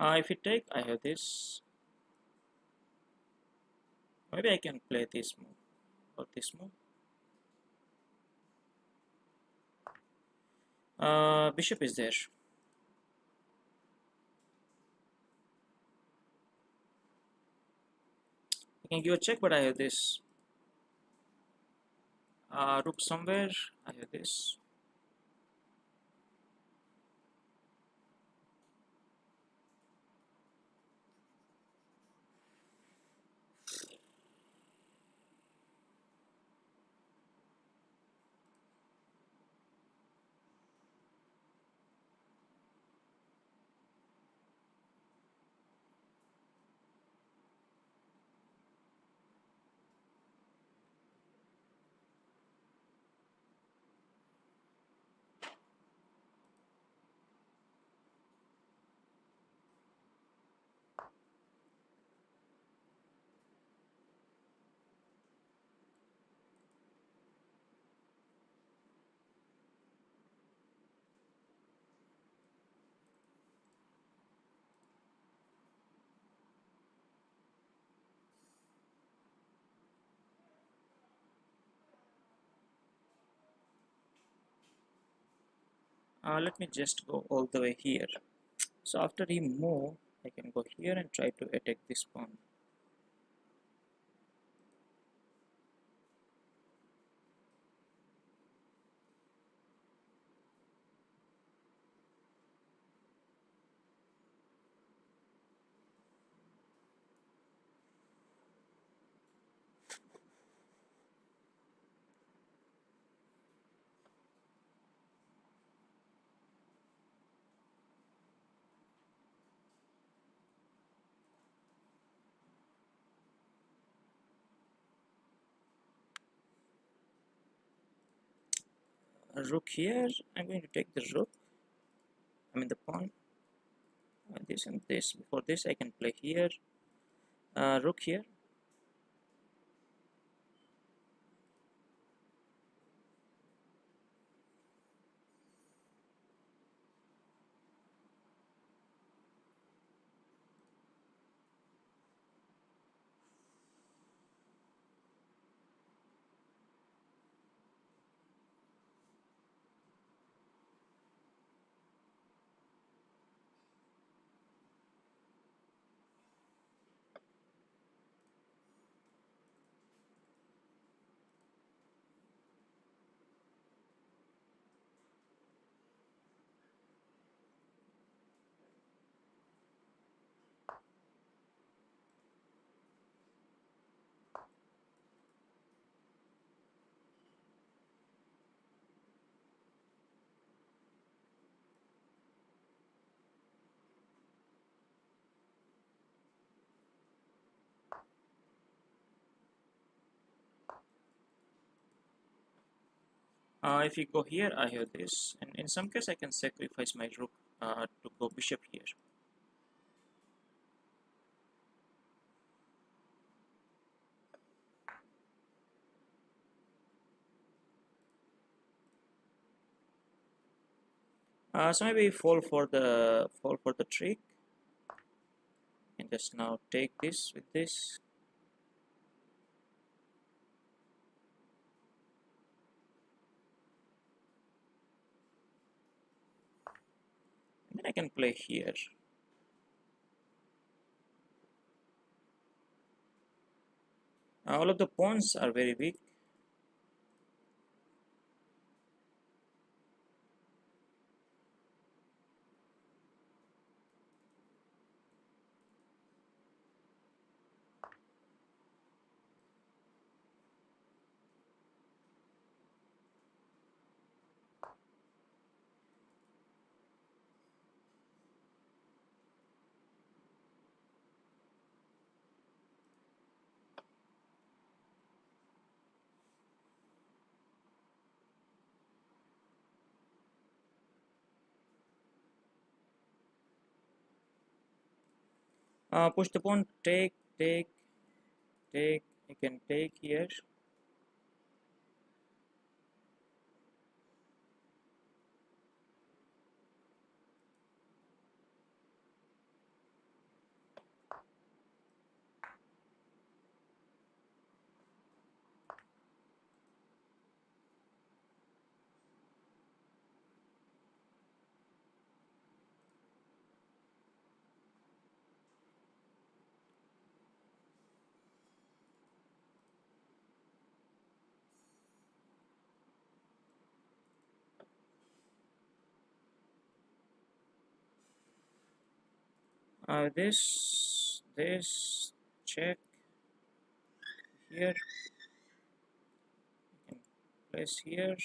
If you take, I have this. Maybe I can play this move or this move. Bishop is there. I can give a check, but I have this. Rook somewhere. I have this. Let me just go all the way here. So after he move, I can go here and try to attack this pawn. Rook here. I'm going to take the rook. I mean the pawn. This and this. Before this, I can play here. Rook here. If you go here, I have this, and in some case I can sacrifice my rook to go bishop here. So maybe fall for the trick, and just now take this with this. And then I can play here. All of the pawns are very weak. Push the pawn, take, take, take. I can take here. This, check here. I can place here.